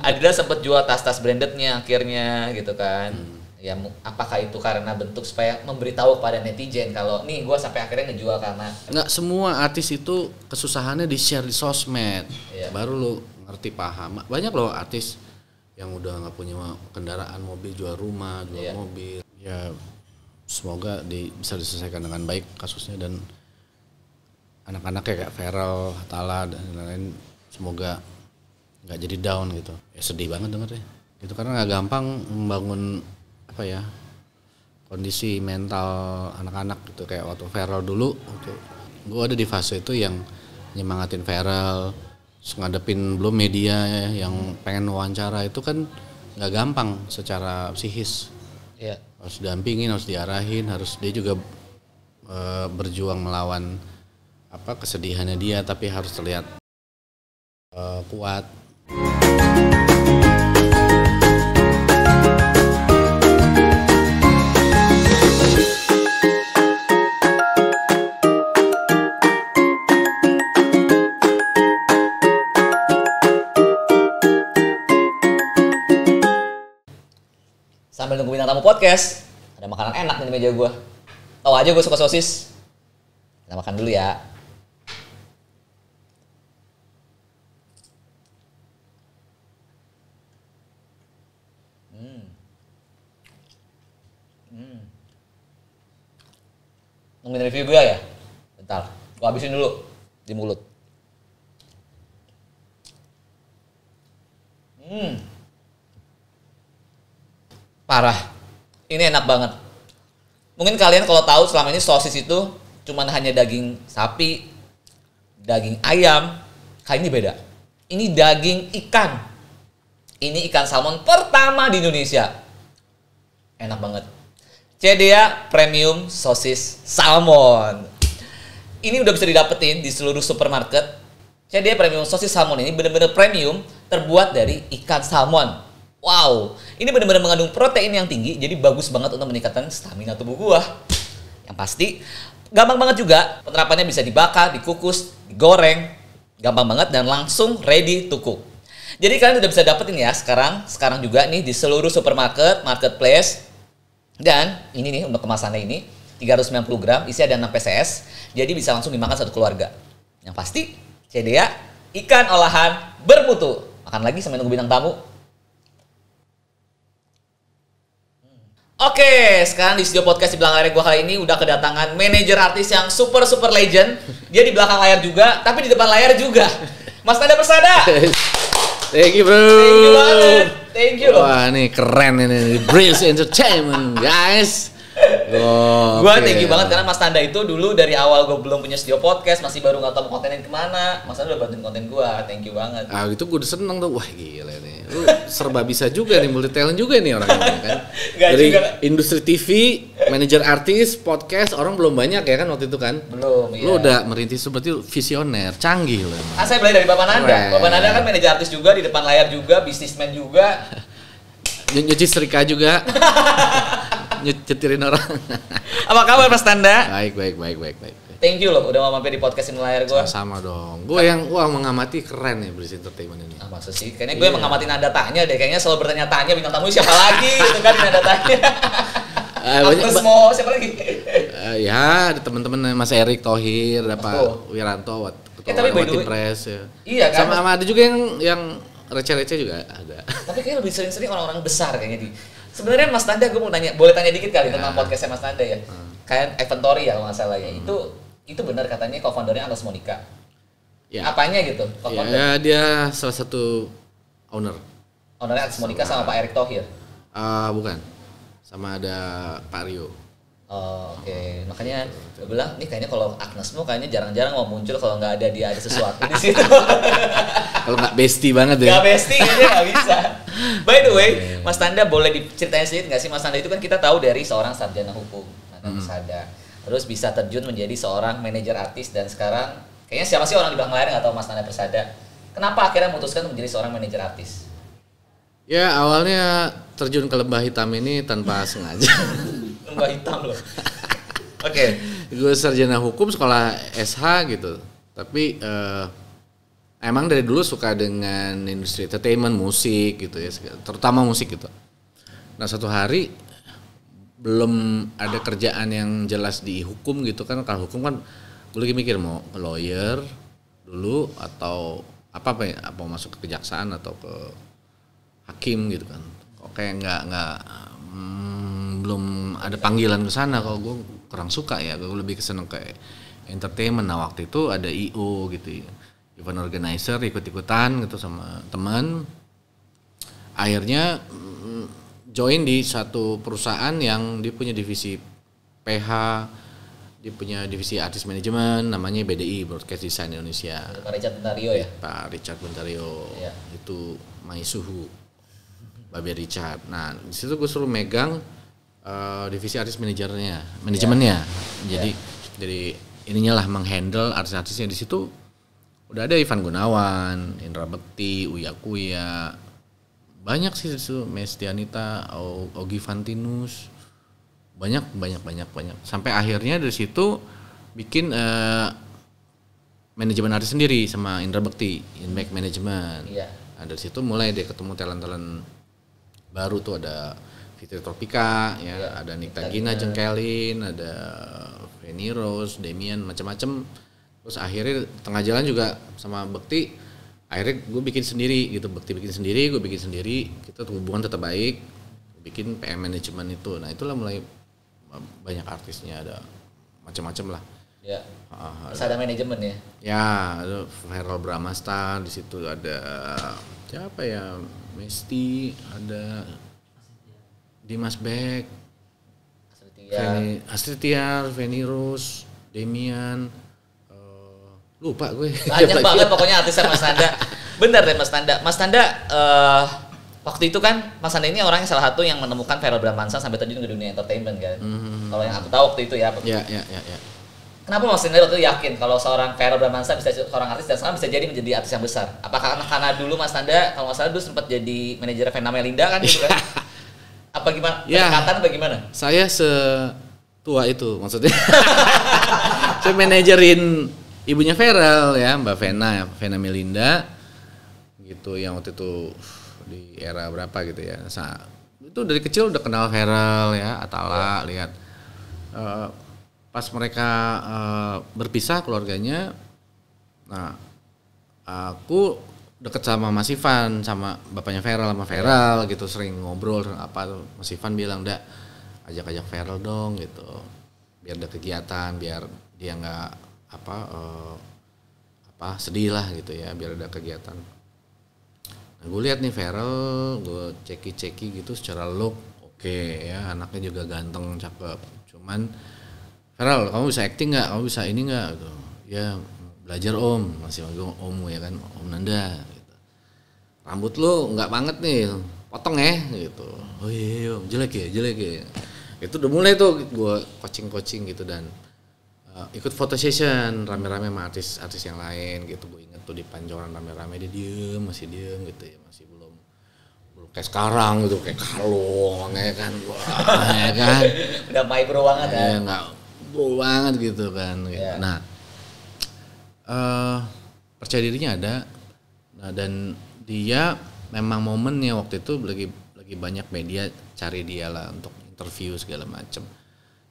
Adidas sempat jual tas-tas brandednya akhirnya gitu kan. Ya apakah itu karena bentuk supaya memberitahu kepada netizen kalau nih gue sampai akhirnya ngejual karena nggak semua artis itu kesusahannya di share di sosmed. Iya. Baru lu ngerti paham. Banyak loh artis yang udah nggak punya kendaraan, mobil, jual rumah, jual mobil. Ya semoga bisa diselesaikan dengan baik kasusnya, dan anak-anaknya kayak Feral, Tala dan lain-lain semoga nggak jadi down gitu. Ya sedih banget dengernya. Gitu karena nggak gampang membangun kondisi mental anak-anak gitu. Kayak waktu Feral dulu, gue ada di fase itu yang nyemangatin Feral, ngadepin belum media yang pengen wawancara, itu kan nggak gampang secara psikis. Iya. Harus didampingin, harus diarahin, harus dia juga berjuang melawan kesedihannya dia, tapi harus terlihat kuat. Sambil nunggu bintang tamu podcast, ada makanan enak nih di meja gue. Tahu aja gue suka sosis. Kita makan dulu ya. Nungguin review gue ya? Bentar, gue habisin dulu di mulut. Parah, ini enak banget. Mungkin kalian kalau tahu selama ini sosis itu cuman hanya daging sapi, daging ayam. Kali ini beda. Ini daging ikan. Ini ikan salmon pertama di Indonesia. Enak banget. Cedea Premium Sosis Salmon. Ini udah bisa didapetin di seluruh supermarket. Cedea Premium Sosis Salmon ini bener-bener premium, terbuat dari ikan salmon. Wow, ini benar-benar mengandung protein yang tinggi, jadi bagus banget untuk meningkatkan stamina tubuh gua. Yang pasti, gampang banget juga. Penerapannya bisa dibakar, dikukus, digoreng, gampang banget dan langsung ready to cook. Jadi kalian udah bisa dapetin ya sekarang juga nih di seluruh supermarket, marketplace. Dan ini nih untuk kemasannya ini 390 gram, isi ada 6 PCS, jadi bisa langsung dimakan satu keluarga. Yang pasti, Cedea ikan olahan bermutu. Makan lagi sampai nunggu bintang tamu. Oke, sekarang di studio podcast di belakang layar gue kali ini udah kedatangan manajer artis yang super legend. Dia di belakang layar juga, tapi di depan layar juga. Mas Nanda Persada. Thank you bro. Thank you banget. Thank you loh. Wah ini keren ini, Breeze Entertainment guys. Gue thank you banget karena Mas Nanda itu dulu dari awal gue belum punya studio podcast, masih baru nggak tahu kontenin kemana. Mas Nanda udah bantuin konten gue, thank you banget. Ah itu gue udah seneng tuh, wah gila nih. Lu serba bisa juga nih, multi talent juga nih orang ini kan. Dari juga. Industri TV, manajer artis, podcast, orang belum banyak ya kan waktu itu kan? Belum. Lu udah merintis seperti visioner, canggih loh. Saya belajar dari Bapak Nanda. Bapak Nanda kan manajer artis juga, di depan layar juga, bisnismen juga. Nyuci setrika juga. Nyetirin orang. Apa kabar Mas Nanda? Baik. Thank you loh udah mau mampir di podcast ini layar gue. Sama dong. Gue yang mengamati keren nih Breeze Entertainment ini. Maksud sih, kayaknya gue mengamati nada tanya deh. Kayaknya selalu bertanya-tanya bintang tamu siapa lagi gitu kan nada tanya. Terus mau siapa lagi? Ya ada teman-teman Mas Erik Thohir, ada Pak Wiranto, tapi by the way, Press ya. Iya kan? Sama ada juga yang receh-receh juga ada. Tapi kayaknya lebih sering-sering orang-orang besar kayaknya di. Sebenarnya Mas Nanda gue mau tanya, boleh tanya dikit kali tentang podcastnya Mas Nanda ya. Kayak Inventory ya kalau nggak salah ya. Itu benar katanya co-foundernya Agnes Monica. Ya. Apanya gitu? Ya dia salah satu owner. Ownernya Agnes Monica sama Pak Erick Thohir. Bukan. Sama ada Pak Rio. Oh, oke. Makanya gue bilang, nih kayaknya kalau Agnes mau kayaknya jarang-jarang mau muncul kalau nggak ada dia ada sesuatu di situ. Kalau nggak bestie banget ya. Nggak bestie kayaknya nggak bisa. By the way, Mas Nanda boleh diceritain sedikit nggak sih Mas Nanda itu kan kita tahu dari seorang sarjana hukum, Nanda Persada. Terus bisa terjun menjadi seorang manajer artis dan sekarang kayaknya siapa sih orang di belakang layar nggak tahu Mas Nanda Persada. Kenapa akhirnya memutuskan menjadi seorang manajer artis? Ya awalnya terjun ke lembah hitam ini tanpa sengaja. Lembah hitam loh. Oke. Gue sarjana hukum sekolah SH gitu. Tapi emang dari dulu suka dengan industri entertainment, musik gitu ya, terutama musik gitu. Nah satu hari belum ada kerjaan yang jelas di hukum gitu kan, kalau hukum kan gue lagi mikir mau ke lawyer dulu atau apa ya, apa masuk ke kejaksaan atau ke hakim gitu kan. Kok kayak nggak belum ada panggilan ke sana, kalau gue kurang suka ya, gue lebih keseneng ke entertainment. Nah waktu itu ada IO gitu ya, event organizer, ikut-ikutan gitu sama teman. Akhirnya join di satu perusahaan yang dia punya divisi PH, dia punya divisi artis manajemen, namanya BDI, Broadcast Design Indonesia. Pak Richard Bentario ya? Pak Richard Bentario, ya. Itu Maisuhu, Babe Richard. Nah di situ gue suruh megang divisi artis manajemennya. Jadi dari ininya lah menghandle artis-artisnya. Di situ udah ada Ivan Gunawan, Indra Bekti, Uya Kuya, banyak sih itu, Mestianita, Ogi Fantinus, banyak. Sampai akhirnya dari situ bikin manajemen artis sendiri sama Indra Bekti, Inback Management. Iya. Nah, dari situ mulai dia ketemu talent-talent baru tuh, ada Fitri Tropika, ya, ada Nikta Gina Jengkelin, ada Feni Rose, Demian, macam-macam. Terus akhirnya tengah jalan juga sama Bekti, akhirnya gue bikin sendiri gitu, Bekti bikin sendiri, gue bikin sendiri, kita hubungan tetap baik, bikin PM manajemen itu. Nah itulah mulai banyak artisnya, ada macam-macam lah. Ya. Terus ada manajemen ya? Ya, ada Viral Bramasta, di situ ada siapa ya, Mesti, ada Dimas Beck, Astrid Tiar, Feni Rose, Demian, lupa gue. Banyak banget pokoknya artisnya Mas Nanda. Bener deh Mas Nanda. Mas Nanda waktu itu kan Mas Nanda ini orang yang salah satu yang menemukan Verrell Bramasta sampai terjun ke dunia entertainment kan. Kalau yang aku tahu waktu itu ya. Ya. Kenapa Mas Nanda waktu itu yakin kalau seorang Verrell Bramasta bisa seorang artis dan sekarang bisa jadi menjadi artis yang besar? Apakah karena dulu Mas Nanda kalau nggak salah dulu sempat jadi manajer Vena Melinda kan gitu kan? Apa gimana? Pendekatan apa gimana? Saya setua itu maksudnya. Saya manajerin ibunya Verrell ya, Mbak Vena Melinda gitu, yang waktu itu di era berapa gitu ya. Itu dari kecil udah kenal Verrell ya, Atala, lihat pas mereka berpisah keluarganya. Nah, aku deket sama Mas Ivan, sama bapaknya Verrell, sama Verrell gitu, sering ngobrol apa tuh. Mas Ivan bilang, "Ndak, ajak Verrell dong gitu. Biar ada kegiatan, biar dia nggak sedih lah gitu ya, biar ada kegiatan." Nah, gue lihat nih Verrell, gue ceki gitu secara look oke ya, anaknya juga ganteng, cakep. Cuman Verrell, kamu bisa acting nggak? Kamu bisa ini nggak? Gitu. Ya belajar om, masih om ya kan, Om Nanda. Gitu. Rambut lu nggak banget nih, potong ya gitu. Oh iya, jelek ya. Itu udah mulai tuh gue coaching gitu, dan ikut foto session rame-rame sama artis yang lain gitu. Gue inget tuh di Pancoran rame-rame, dia masih diem gitu ya, masih belum kayak sekarang gitu, kayak kalung ya kan. Wah, ya kan. Udah maibro banget ya. Nggak bro banget gitu kan. Gitu. Yeah. Nah, percaya dirinya ada. Nah, dan dia memang momennya waktu itu lagi banyak media cari dia lah untuk interview segala macam.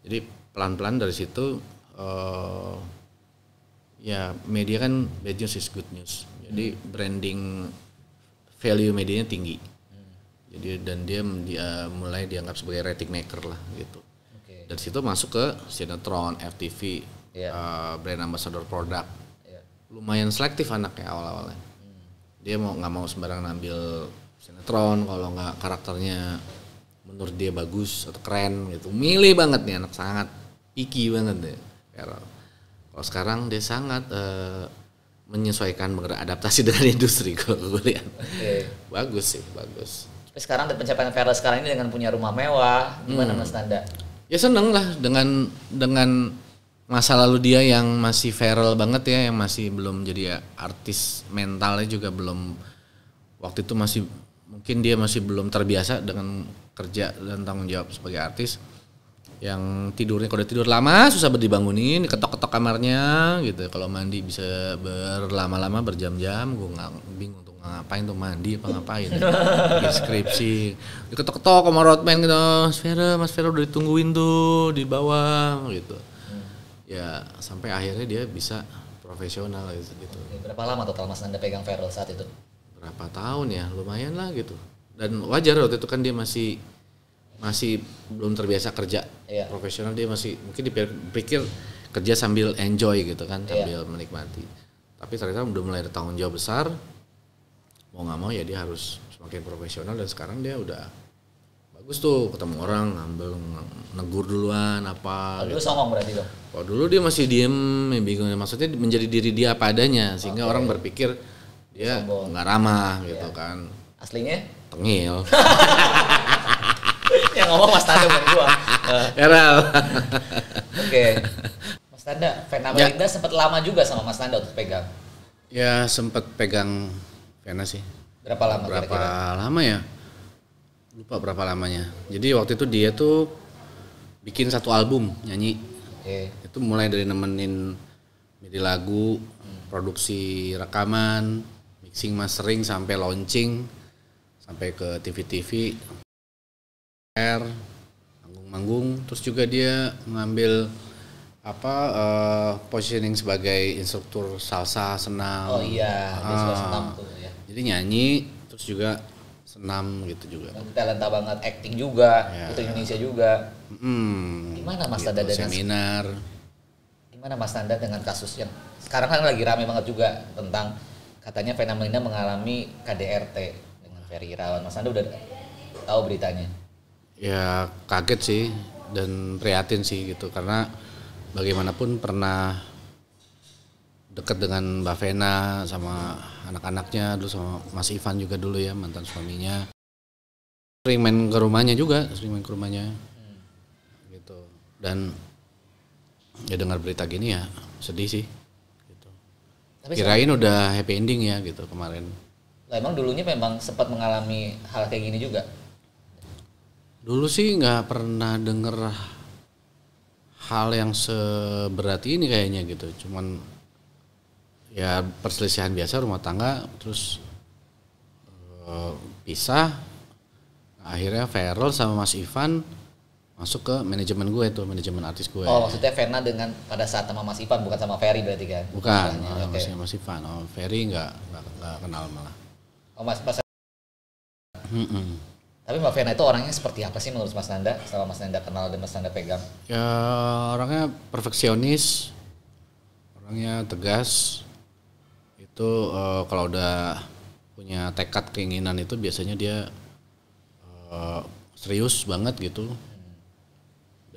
Jadi pelan-pelan dari situ ya media kan bad news is good news. Jadi branding value medianya tinggi. Jadi dan dia mulai dianggap sebagai rating maker lah gitu. Okay. Dari situ masuk ke sinetron, FTV, brand ambassador produk. Lumayan selektif anaknya awal-awalnya. Dia nggak mau sembarangan ambil sinetron kalau nggak karakternya menurut dia bagus atau keren gitu. Milih banget nih anak, sangat picky banget deh. Kalau sekarang dia sangat menyesuaikan, beradaptasi dengan industri kalau gue lihat. Okay. Bagus sih, bagus. Tapi sekarang pencapaian Verrell sekarang ini dengan punya rumah mewah, gimana Mas Nanda? Ya seneng lah dengan masa lalu dia yang masih Verrell banget ya, yang masih belum jadi artis, mentalnya juga belum, waktu itu mungkin dia masih belum terbiasa dengan kerja dan tanggung jawab sebagai artis. yang tidurnya kalau udah tidur lama susah dibangunin, ketok-ketok kamarnya gitu. Kalau mandi bisa berlama-lama berjam-jam, gue nggak bingung tuh ngapain tuh, mandi apa ngapain, bikin skripsi, diketok-ketok sama roadman gitu, Mas Vera udah ditungguin tuh di bawah gitu. Ya sampai akhirnya dia bisa profesional gitu. Berapa lama total Mas Nanda pegang Feral saat itu? Berapa tahun ya, lumayan lah gitu. Dan wajar waktu itu kan dia masih belum terbiasa kerja profesional, dia masih mungkin dipikir kerja sambil enjoy gitu kan, sambil menikmati. Tapi ternyata udah mulai ada tanggung jawab besar, mau nggak mau ya dia harus semakin profesional, dan sekarang dia udah bagus tuh, ketemu orang ngambil negur duluan apa. Dulu songong berarti dong? Oh dulu dia masih diem, bingung, maksudnya menjadi diri dia apa adanya, sehingga orang berpikir dia nggak ramah gitu kan. Aslinya? Tengil. Yang ngomong Mas Tanda bukan gua. Feral. Oke. Mas Tanda, Vena Melinda sempat lama juga sama Mas Tanda untuk pegang. Ya sempat pegang Vena sih. Berapa lama kira-kira? Lama ya? Lupa berapa lamanya. Jadi waktu itu dia tuh bikin satu album nyanyi. Itu mulai dari nemenin milih lagu, produksi rekaman, mixing mastering sampai launching, sampai ke TV-TV. Manggung-manggung, terus juga dia ngambil positioning sebagai instruktur salsa, senam. Oh iya, dia suka senam tuh ya. Jadi nyanyi, terus juga senam gitu juga. Talenta banget, acting juga, itu Indonesia juga. Gimana Mas Tanda gitu, dengan seminar? Gimana Mas Tanda dengan kasus yang sekarang kan lagi rame banget juga tentang katanya Vena Melinda mengalami KDRT dengan Ferry Irawan. Mas Tanda udah tahu beritanya? Ya kaget sih dan prihatin sih gitu, karena bagaimanapun pernah dekat dengan Mbak Vena sama anak-anaknya dulu, sama Mas Ivan juga dulu ya, mantan suaminya. Sering main ke rumahnya gitu. Dan ya dengar berita gini ya sedih sih gitu. Tapi kirain udah happy ending ya gitu kemarin. Lah emang dulunya memang sempat mengalami hal kayak gini juga? Dulu sih nggak pernah denger hal yang seberat ini kayaknya gitu. Cuman ya perselisihan biasa rumah tangga, terus pisah. Akhirnya Feral sama Mas Ivan masuk ke manajemen gue tuh, manajemen artis gue. Oh maksudnya Vena dengan pada saat sama Mas Ivan, bukan sama Ferry berarti kan? Bukan, Mas Ivan. Ferry nggak kenal malah. Oh Mas Tapi Mbak Vena itu orangnya seperti apa sih menurut Mas Nanda, setelah Mas Nanda kenal dan Mas Nanda pegang? Ya orangnya perfeksionis, orangnya tegas. Itu kalau udah punya tekad keinginan itu biasanya dia serius banget gitu.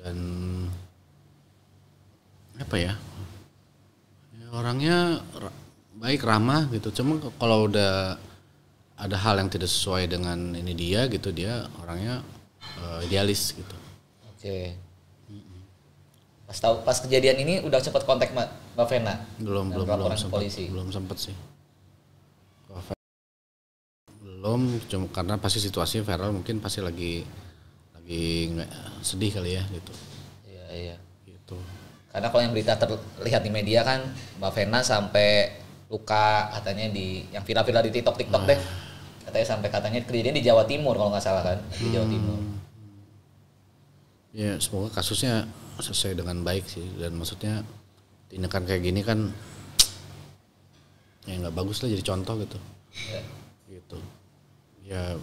Dan apa ya, orangnya baik, ramah gitu. Cuma kalau udah ada hal yang tidak sesuai dengan ini dia gitu, dia orangnya idealis gitu. Oke. Pas kejadian ini udah sempat kontak Mbak Vena? Belum sempat sih. Belum, cuma karena pasti situasinya Feral mungkin pasti lagi nggak sedih kali ya gitu. Iya. Gitu. Karena kalau yang berita terlihat di media kan Mbak Vena sampai luka katanya yang viral-viral di TikTok deh. Katanya kejadian di Jawa Timur kalau nggak salah kan, di Jawa Timur. Ya semoga kasusnya selesai dengan baik sih, dan maksudnya tindakan kayak gini kan ya nggak bagus lah, jadi contoh gitu. Gitu. Ya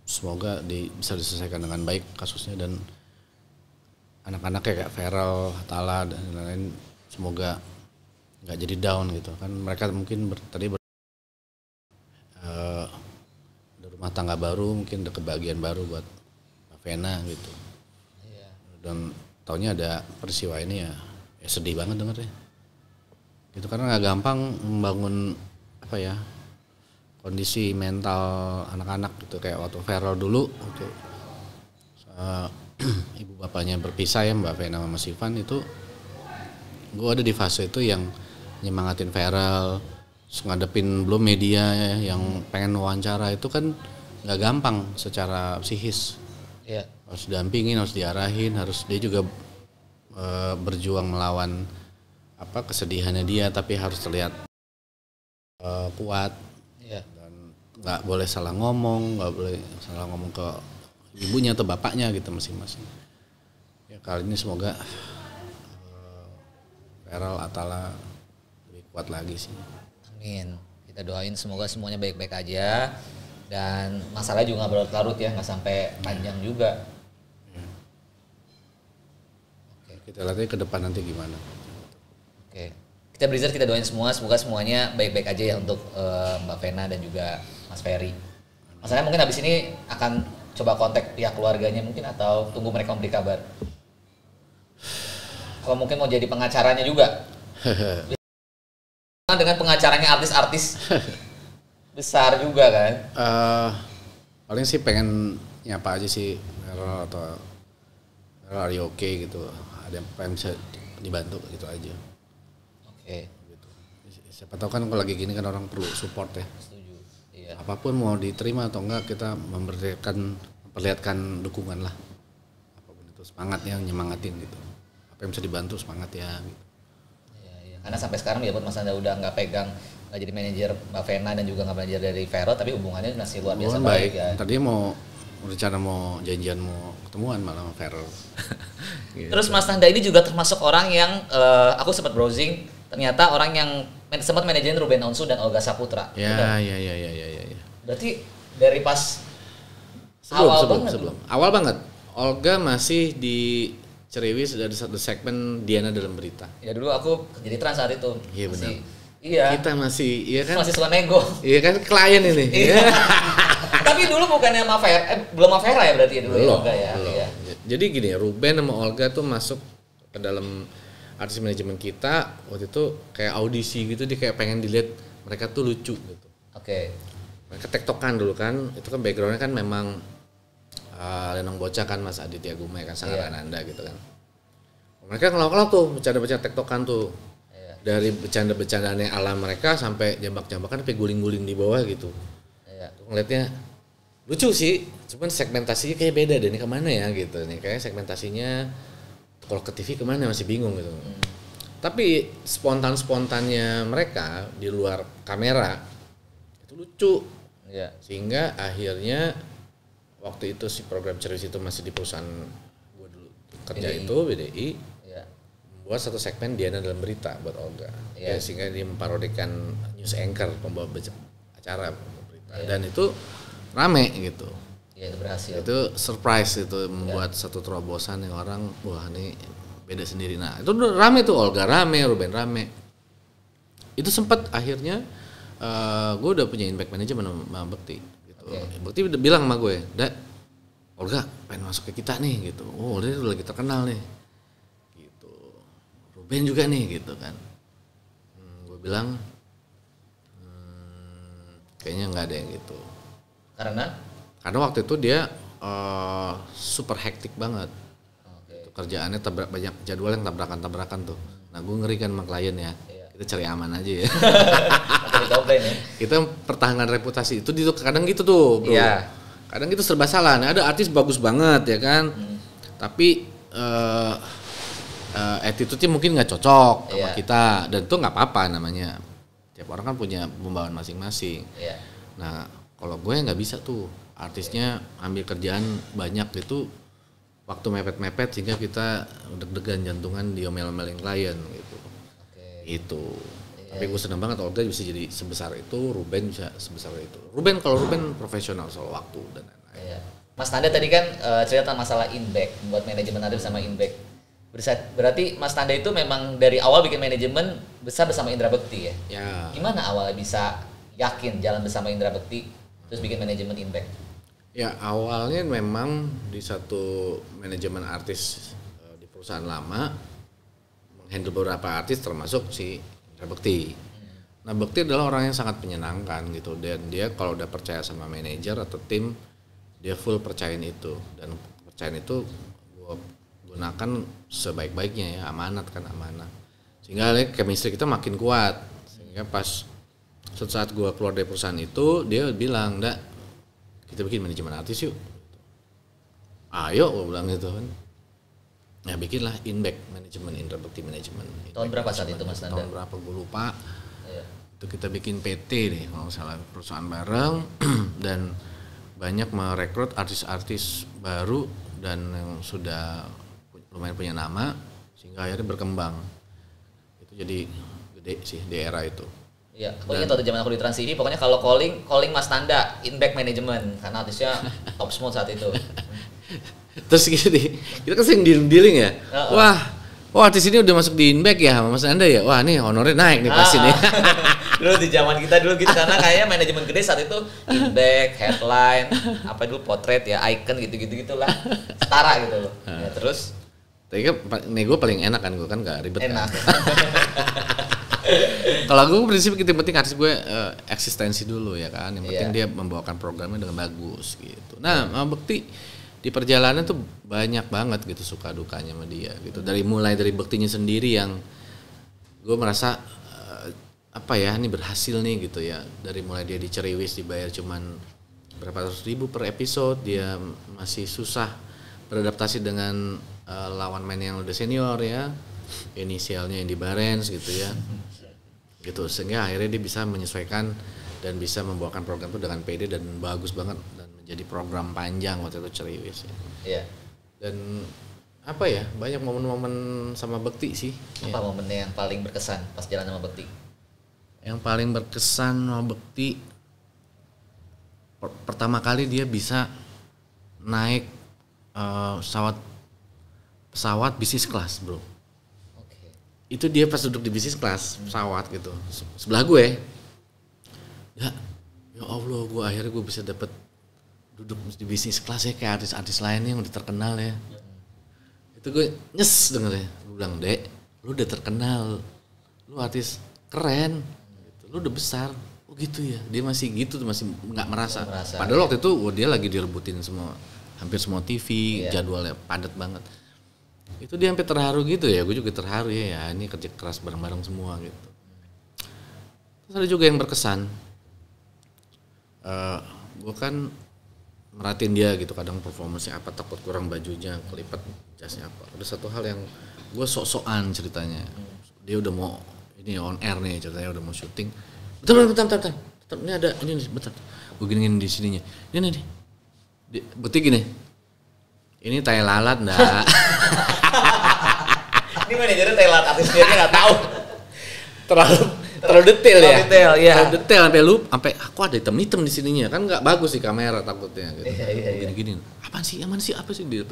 semoga bisa diselesaikan dengan baik kasusnya, dan anak-anak kayak Feral, Tala dan lain-lain semoga nggak jadi down gitu kan. Mereka mungkin ada rumah tangga baru, mungkin ada kebahagiaan baru buat Mbak Vena gitu. Dan taunya ada peristiwa ini ya sedih banget dengernya gitu, karena nggak gampang membangun kondisi mental anak-anak gitu. Kayak waktu Feral dulu waktu ibu bapaknya berpisah ya, Mbak Vena sama Mas Ivan, itu gue ada di fase itu yang nyemangatin Feral, ngadepin belum media yang pengen wawancara, itu kan nggak gampang secara psikis Iya. Harus didampingin, harus diarahin, harus dia juga berjuang melawan kesedihannya dia, tapi harus terlihat kuat. Iya. Dan nggak boleh salah ngomong, nggak boleh salah ngomong ke ibunya atau bapaknya gitu masing-masing. Ya kali ini semoga Feral Atala lebih kuat lagi sih. Amin. Kita doain semoga semuanya baik-baik aja dan masalah juga nggak berlarut-larut ya, nggak sampai panjang juga. Oke. Kita lihat ke depan nanti gimana. Oke. Kita Blizzard kita doain semua, semoga semuanya baik-baik aja ya untuk Mbak Vena dan juga Mas Ferry. Masalahnya mungkin habis ini akan coba kontak pihak keluarganya mungkin atau tunggu mereka memberi kabar. Kalau mungkin mau jadi pengacaranya juga. Dengan pengacaranya artis-artis besar juga kan. Paling sih pengen nyapa aja sih Feral atau Feral are you okay gitu. Ada yang bisa dibantu gitu aja. Oke. Gitu. Siapa tahu kan kalau lagi gini kan orang perlu support ya. Setuju. Iya. Apapun mau diterima atau enggak kita memperlihatkan dukungan lah. Apapun itu semangatnya nyemangatin gitu. Apa yang bisa dibantu semangat ya gitu. Iya. Karena sampai sekarang ya buat Mas Anda udah nggak pegang, nggak jadi manajer Mbak Vena dan juga nggak belajar dari Vero, tapi hubungannya masih luar biasa baik ya. Tadi mau rencana mau janjian mau ketemuan malah sama Vero. Gitu. Terus Mas Nanda ini juga termasuk orang yang aku sempat browsing, ternyata orang yang sempat manajerin Ruben Onsu dan Olga Saputra. Ya. Berarti dari pas awal banget. Olga masih di Ceriwis dari satu segmen Diana dalam berita. Ya dulu aku jadi trans saat itu. Iya benar. Iya. Kita masih, iya kan? Masih suka nego. Iya kan klien ini. Iya. Tapi dulu bukannya sama belum sama Vera ya berarti ya dulu belum, ya Olga ya. Iya. Jadi gini, Ruben sama Olga tuh masuk ke dalam artis manajemen kita waktu itu kayak audisi gitu, dia kayak pengen dilihat mereka tuh lucu gitu. Oke. Mereka tektokan dulu kan, itu kan backgroundnya kan memang Lenong Bocah kan, Mas Aditya Gumai kan, Sangat Ananda gitu kan. Mereka ngelawak-ngelawak tuh, bercanda-bercanda tektokan tuh. Iya. Dari bercanda-bercandaan alam mereka sampai jambak-jambakan sampai guling-guling di bawah gitu. Iya. Ngeliatnya lucu sih, cuman segmentasinya kayak beda deh, ini kemana ya gitu. Nih kayak segmentasinya kalau ke TV kemana masih bingung gitu. Tapi spontan-spontannya mereka di luar kamera itu lucu. Iya. Sehingga akhirnya waktu itu si program Ceriwis itu masih di perusahaan gue dulu kerja BDI. itu BDI, Iya. membuat satu segmen Diana dalam berita buat Olga. Iya. Ya, sehingga dia memparodikan news anchor, pembawa acara berita. Iya. Dan itu rame gitu. Iya, itu berhasil. Itu surprise, itu membuat satu terobosan yang orang wah ini beda sendiri. Nah itu rame tuh, Olga rame, Ruben rame. Itu sempat akhirnya gue udah punya impact management sama Bekti gitu. Bekti udah bilang sama gue, "Dak, Olga pengen masuk ke kita nih," gitu. "Oh, dia udah lagi terkenal nih," gitu. "Ruben juga nih," gitu kan. Gue bilang kayaknya nggak ada yang gitu. Karena waktu itu dia super hektik banget. Gitu, kerjaannya banyak jadwal yang tabrakan-tabrakan tuh. Nah gue ngeri kan sama klien ya. Kita cari aman aja ya. Kita pertahankan reputasi itu kadang gitu tuh bro. Iya. Kadang gitu serba salah. Nah, ada artis bagus banget ya kan. Tapi attitude-nya mungkin nggak cocok sama kita. Dan itu nggak apa-apa namanya. Tiap orang kan punya pembawaan masing-masing. Nah kalau gue nggak bisa tuh. Artisnya ambil kerjaan banyak gitu. Waktu mepet-mepet sehingga kita deg-degan jantungan diomel-omelin klien gitu. Itu. Tapi gue seneng banget Olga bisa jadi sebesar itu, Ruben bisa sebesar itu. Kalau Ruben profesional soal waktu dan lain-lain. Mas Tanda tadi kan cerita masalah Inback, buat manajemen Anda bersama Inback. Berarti Mas Tanda itu memang dari awal bikin manajemen besar bersama Indra Bekti ya? Ya. Gimana awalnya bisa yakin jalan bersama Indra Bekti terus bikin manajemen Inback? Ya awalnya memang di satu manajemen artis di perusahaan lama handle beberapa artis termasuk si Indra Bekti. Nah Bekti adalah orang yang sangat menyenangkan gitu, dan dia kalau udah percaya sama manajer atau tim dia full percayain itu, dan kepercayaan itu gue gunakan sebaik-baiknya ya, amanat kan amanah. Sehingga chemistry kita makin kuat, sehingga pas suatu saat gue keluar dari perusahaan itu dia bilang, "Ndak, kita bikin manajemen artis yuk." Ayo gue bilang gitu kan. Ya bikinlah Inback Management, Indra Bekti Management. Tahun berapa saat itu Mas Nanda? Tahun berapa gue lupa. Iya. Itu kita bikin PT nih kalau nggak salah, perusahaan bareng dan banyak merekrut artis-artis baru dan yang sudah lumayan punya nama sehingga akhirnya berkembang. Itu jadi gede sih di era itu. Iya, pokoknya waktu zaman aku di Trans TV, pokoknya kalau calling Mas Nanda, Inback Management, karena artisnya top smooth saat itu. Terus gini, kita kan sering dealing ya. Wah, artis ini udah masuk di Inback ya sama Mas Anda ya. Wah, nih honornya naik nih pasti nih. Dulu di zaman kita dulu gitu, karena kayaknya manajemen gede saat itu Inback, Headline, apa dulu Potret ya, Icon gitu-gitu gitulah. Setara gitu loh. Ya, terus tapi kan nih gue paling enak kan, gue kan gak ribet. Enak. Kan. Kalau gue prinsip yang penting artis gue eksistensi dulu ya kan. Yang penting dia membawakan programnya dengan bagus gitu. Nah, Bekti di perjalanan tuh banyak banget gitu suka dukanya sama dia gitu. Mulai dari Bektinya sendiri yang gue merasa apa ya, ini berhasil nih gitu ya. Dari mulai dia di Ceriwis dibayar cuman berapa ratus ribu per episode, dia masih susah beradaptasi dengan lawan main yang udah senior ya, inisialnya Indi Barens gitu ya, gitu sehingga akhirnya dia bisa menyesuaikan dan bisa membawakan program itu dengan pede dan bagus banget dan menjadi program panjang waktu itu Ceriwis ya. Iya. Dan apa ya, banyak momen-momen sama Bekti sih. Apa momennya yang paling berkesan pas jalan sama Bekti? Yang paling berkesan sama Bekti pertama kali dia bisa naik pesawat bisnis kelas, bro. Oke. Itu dia pas duduk di bisnis kelas pesawat gitu sebelah gue. Ya Allah, gue akhirnya gue bisa dapet duduk di bisnis kelas ya kayak artis-artis lainnya yang udah terkenal ya. Itu gue nyes dengernya. Gue bilang, Dek, lu udah terkenal, lu artis keren, gitu. Lu udah besar. Oh gitu ya, dia masih gitu tuh, masih nggak merasa. Padahal waktu itu dia lagi direbutin hampir semua TV, jadwalnya padat banget. Itu dia sampai terharu gitu ya, gue juga terharu ya ini kerja keras bareng-bareng semua gitu. Terus ada juga yang berkesan, gue kan merhatiin dia gitu, kadang performance-nya apa, takut kurang bajunya, kelipat jasnya apa. Ada satu hal yang gue sok-sokan ceritanya, dia udah mau ini on air nih ceritanya, udah mau syuting. Bentar, ini ada ini nih, bentar, gue gini di sininya, ini nih, betik gini, ini tai lalat ndak? Ini manajernya telat, artisnya dia nggak tahu. terlalu detail ya. Terlalu detail sampai aku ada hitam di sininya, kan nggak bagus di kamera takutnya gitu. Iya. Gini. Apa sih dia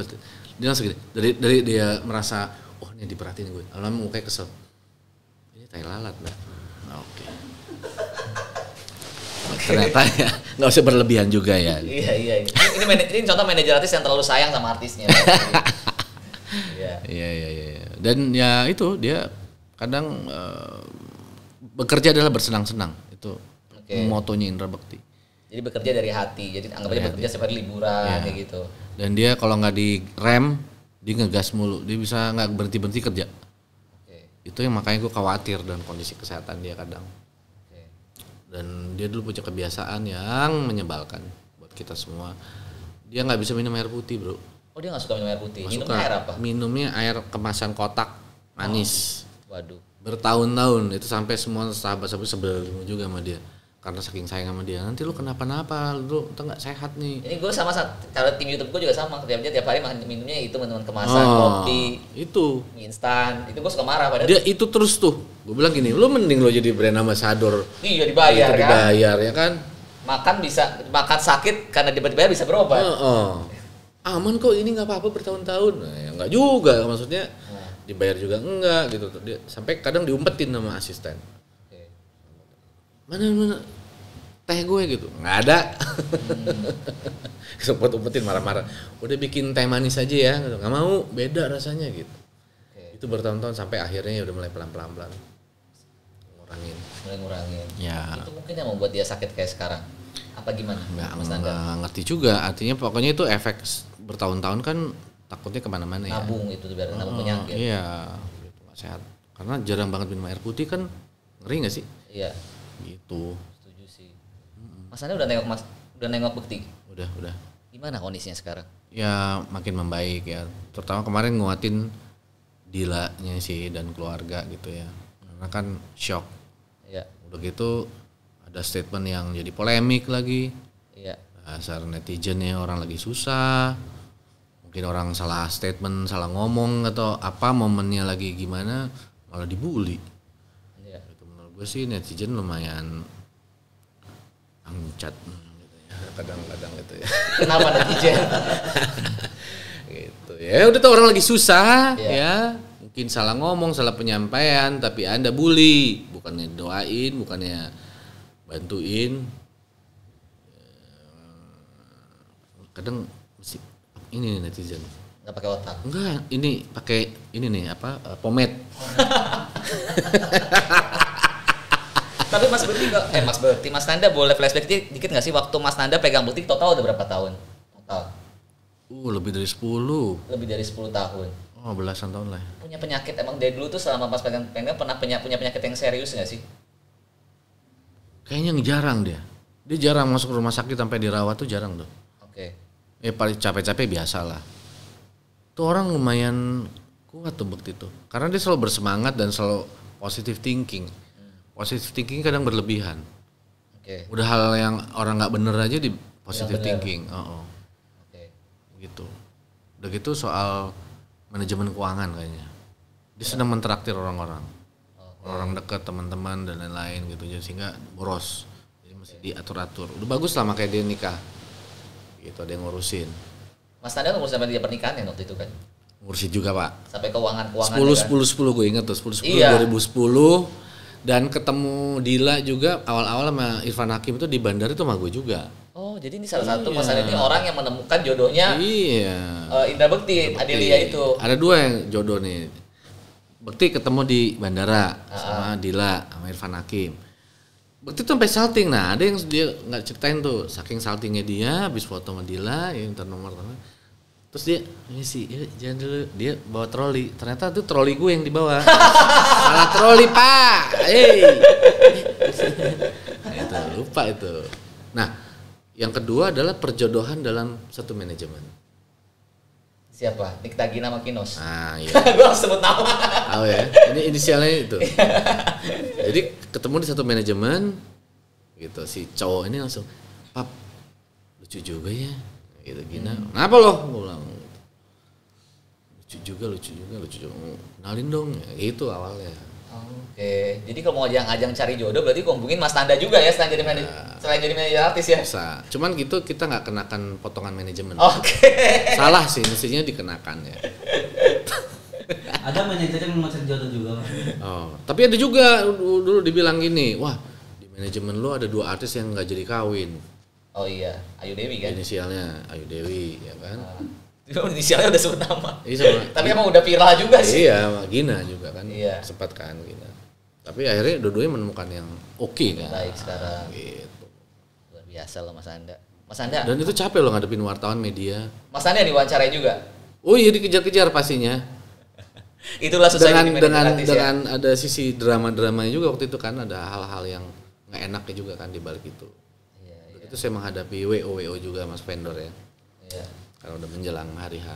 langsung gini. Dari dia merasa, oh ini diperhatiin gue. Lama mukanya kesel. Ini tai lalat, Mbak. Oke. Ternyata ya nggak usah berlebihan juga ya. Iya. Ini contoh manajer artis yang terlalu sayang sama artisnya. Iya. Dan ya itu dia kadang bekerja adalah bersenang-senang, itu motonya Indra Bekti. Jadi bekerja dari hati, jadi anggap aja bekerja setiap hari liburan kayak gitu. Dan dia kalau nggak di rem, dia ngegas mulu, dia bisa nggak berhenti kerja. Itu yang makanya gue khawatir dan kondisi kesehatan dia kadang. Dan dia dulu punya kebiasaan yang menyebalkan buat kita semua. Dia nggak bisa minum air putih, bro. Oh, dia nggak suka minum air putih. Minumnya air apa? Minumnya air kemasan kotak manis. Waduh. Bertahun-tahun itu sampai semua sahabat-sahabat sebel juga sama dia. Karena saking sayang sama dia. Nanti lu kenapa-napa, lu nggak sehat nih. Ini gue sama kalau tim YouTube gue juga sama. Tiap hari minumnya itu teman-teman kemasan, kopi. Itu. Mie instan. Itu gue suka marah padahal. Dia itu terus tuh. Gue bilang gini, lu mending lo jadi brand ambassador. Iya dibayar kan. Dibayar ya kan. Makan sakit karena dibayar bisa berobat. Aman kok, ini nggak apa-apa bertahun-tahun. Nah, ya nggak juga maksudnya. Dibayar juga enggak gitu. Dia sampai kadang diumpetin sama asisten. Mana teh gue gitu, nggak ada. Sempat umpetin marah-marah. Udah bikin teh manis aja ya, nggak mau, beda rasanya gitu. Itu bertahun-tahun sampai akhirnya udah mulai pelan-pelan ngurangin. Ya. Itu mungkin yang membuat dia sakit kayak sekarang. Apa gimana? Nggak ngerti juga. Artinya pokoknya itu efek bertahun-tahun kan takutnya kemana-mana ya. Nabung itu biar nabung penyakit. Iya, gitu nggak sehat. Karena jarang banget minum air putih kan, ngeri nggak sih? Iya. Gitu. Setuju sih. Mas Anda udah nengok Bekti? Udah. Gimana kondisinya sekarang? Ya makin membaik ya. Terutama kemarin nguatin Dilanya sih dan keluarga gitu ya. Karena kan shock. Iya. Udah gitu ada statement yang jadi polemik lagi. Iya. Dasar netizen ya, orang lagi susah. Mungkin orang salah statement, salah ngomong atau apa momennya lagi gimana malah dibully. Iya. Itu menurut gue sih netizen lumayan angcat gitu ya. Kadang-kadang gitu ya. Kenapa netizen? Gitu ya, udah tuh orang lagi susah Iya. ya. Mungkin salah ngomong, salah penyampaian, tapi Anda bully, bukannya doain, bukannya bantuin. Kadang mesti ini nih netizen. Nggak pakai otak. Enggak, ini pakai ini nih apa? Pomade. Tapi Mas Nanda boleh flashback dikit nggak sih waktu Mas Nanda pegang butik total udah berapa tahun? Total. Lebih dari 10. Lebih dari 10 tahun. Oh, belasan tahun lah. Punya penyakit emang dari dulu tuh selama Mas pegang pernah punya penyakit yang serius nggak sih? Kayaknya jarang dia. Dia jarang masuk rumah sakit sampai dirawat tuh jarang tuh. Oke. Paling capek-capek biasa lah. Tuh orang lumayan kuat tuh bukti tuh. Karena dia selalu bersemangat dan selalu positive thinking. Positive thinking kadang berlebihan. Oke. Udah hal yang orang nggak bener aja di positive bener. thinking. Oke. Gitu. Udah gitu soal manajemen keuangan kayaknya. Dia sedang mentraktir orang-orang. Orang dekat, teman-teman dan lain-lain gitu. Jadi sehingga boros. Jadi mesti diatur-atur. Udah bagus lah makanya dia nikah. Gitu ada yang ngurusin. Mas Nanda ngurus sampai dia pernikahan ya waktu itu kan? Ngurusin juga Pak. Sampai keuangan 10 gue inget tuh 10 Iya. 2010 dan ketemu Dila juga awal-awal sama Irfan Hakim itu di bandara itu sama gue juga. Oh, jadi ini salah satu Mas Nanda ini orang yang menemukan jodohnya Iya. Indra Bekti, Adelia itu. Ada dua yang jodoh nih. Bekti ketemu di bandara sama Dila sama Irfan Hakim. Bekti tuh sampai salting. Nah, ada yang dia nggak ceritain tuh, saking saltingnya dia habis foto sama Dila, ya minta nomor. Terus dia, ini sih, jangan dulu. Dia bawa troli. Ternyata itu troli gue yang dibawa. Salah troli Pak. Itu lupa itu. Nah, yang kedua adalah perjodohan dalam satu manajemen. Siapa? Nikta Gina sama Kinos. Nah, iya. Gue harus sebut nama. Tahu ya. Ini inisialnya itu. Jadi ketemu di satu manajemen, gitu. Si cowok ini langsung, Pap, lucu juga ya. Gitu Gina. Kenapa lo? Gue bilang lucu juga. Kenalin dong. Ya, itu awalnya. Oke. Jadi kalau mau ajang cari jodoh berarti kumpulin Mas Nanda juga ya selain jadi manajer artis ya. Bisa. Cuman gitu kita nggak kenakan potongan manajemen. Oke. Salah sih, mestinya dikenakan ya. Ada manajer yang mau cari jodoh juga. Oh, tapi ada juga dulu dibilang gini, wah di manajemen lu ada 2 artis yang nggak jadi kawin. Oh iya, Ayu Dewi kan. Inisialnya Ayu Dewi, ya kan? Inisialnya udah sebut nama. Iya sama. Tapi emang udah viral juga sih. Iya, sama Gina juga kan. Iya. Sempat kan Gina. Tapi akhirnya dua-duanya menemukan yang oke kan. Baik sekarang. Gitu. Luar biasa loh Mas Anda. Mas Anda. Dan itu capek loh ngadepin wartawan media. Mas Anda diwawancarai juga. Oh iya dikejar-kejar pastinya. Itulah susah jadi manajer dengan artis dengan ada sisi drama-dramanya juga waktu itu kan, ada hal-hal yang nggak enaknya juga kan di balik itu. Iya. Itu saya menghadapi WO juga mas vendor ya. Iya. Kalau udah menjelang hari H.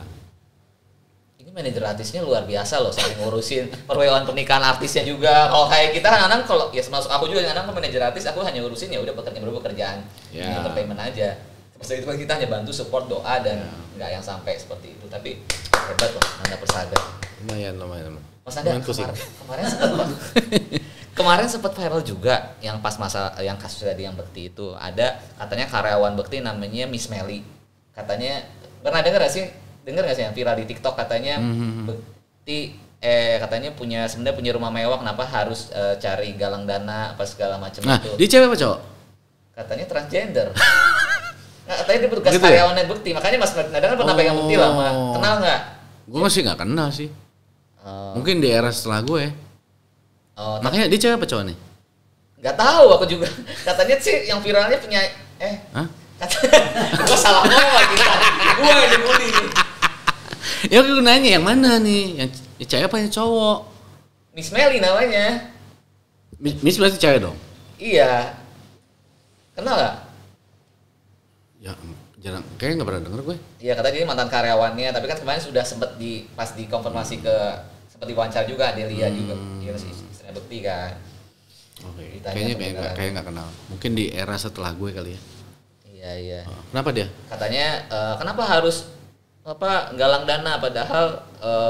Ini manajer artisnya luar biasa loh, sampai ngurusin perwewan pernikahan artisnya juga. Kalau kayak kita kadang kalau ya termasuk aku juga kadang ke manajer artis, aku hanya ngurusin ya udah pekerjaan Ya. entertainment aja. Seperti itu kan kita hanya bantu support doa dan nggak yang sampai seperti itu. Tapi hebat loh Nanda Persada. Lumayan. Mas Nanda kemarin sempat viral juga yang pas masa yang kasus tadi yang Bekti itu, ada katanya karyawan Bekti namanya Miss Melly. Katanya pernah dengar gak sih? Dengar gak sih yang viral di TikTok katanya Bekti katanya sebenarnya punya rumah mewah, kenapa harus cari galang dana apa segala macam Nah, itu. dia cewek apa cowok? Katanya transgender. Nah, katanya dia petugas Gitu ya? karyawannya Bekti. Makanya Mas Nanda kan pernah pegang Bekti lama. Kenal nggak? Gue masih nggak kenal sih. Mungkin di era setelah gue. Oh, Makanya dia cewek apa cowok nih? nggak tahu aku juga. Katanya sih yang viralnya punya Hah? Gue salah ngomong lagi. Gue yang dibully nih. Ya gue nanya yang mana nih? Yang cewek apa yang cowok? Miss Melly namanya. Miss berarti cewek dong? Iya. Kenal gak? Ya Jarang, kayaknya nggak pernah denger gue. Iya, katanya dia mantan karyawannya, tapi kan kemarin sudah sempat pas dikonfirmasi ke sempat diwawancara juga Delia juga, dia istrinya Bekti kan. Oke. Ditanya Kayaknya nggak kenal. Mungkin di era setelah gue kali ya. Iya. Kenapa dia? Katanya kenapa harus galang dana padahal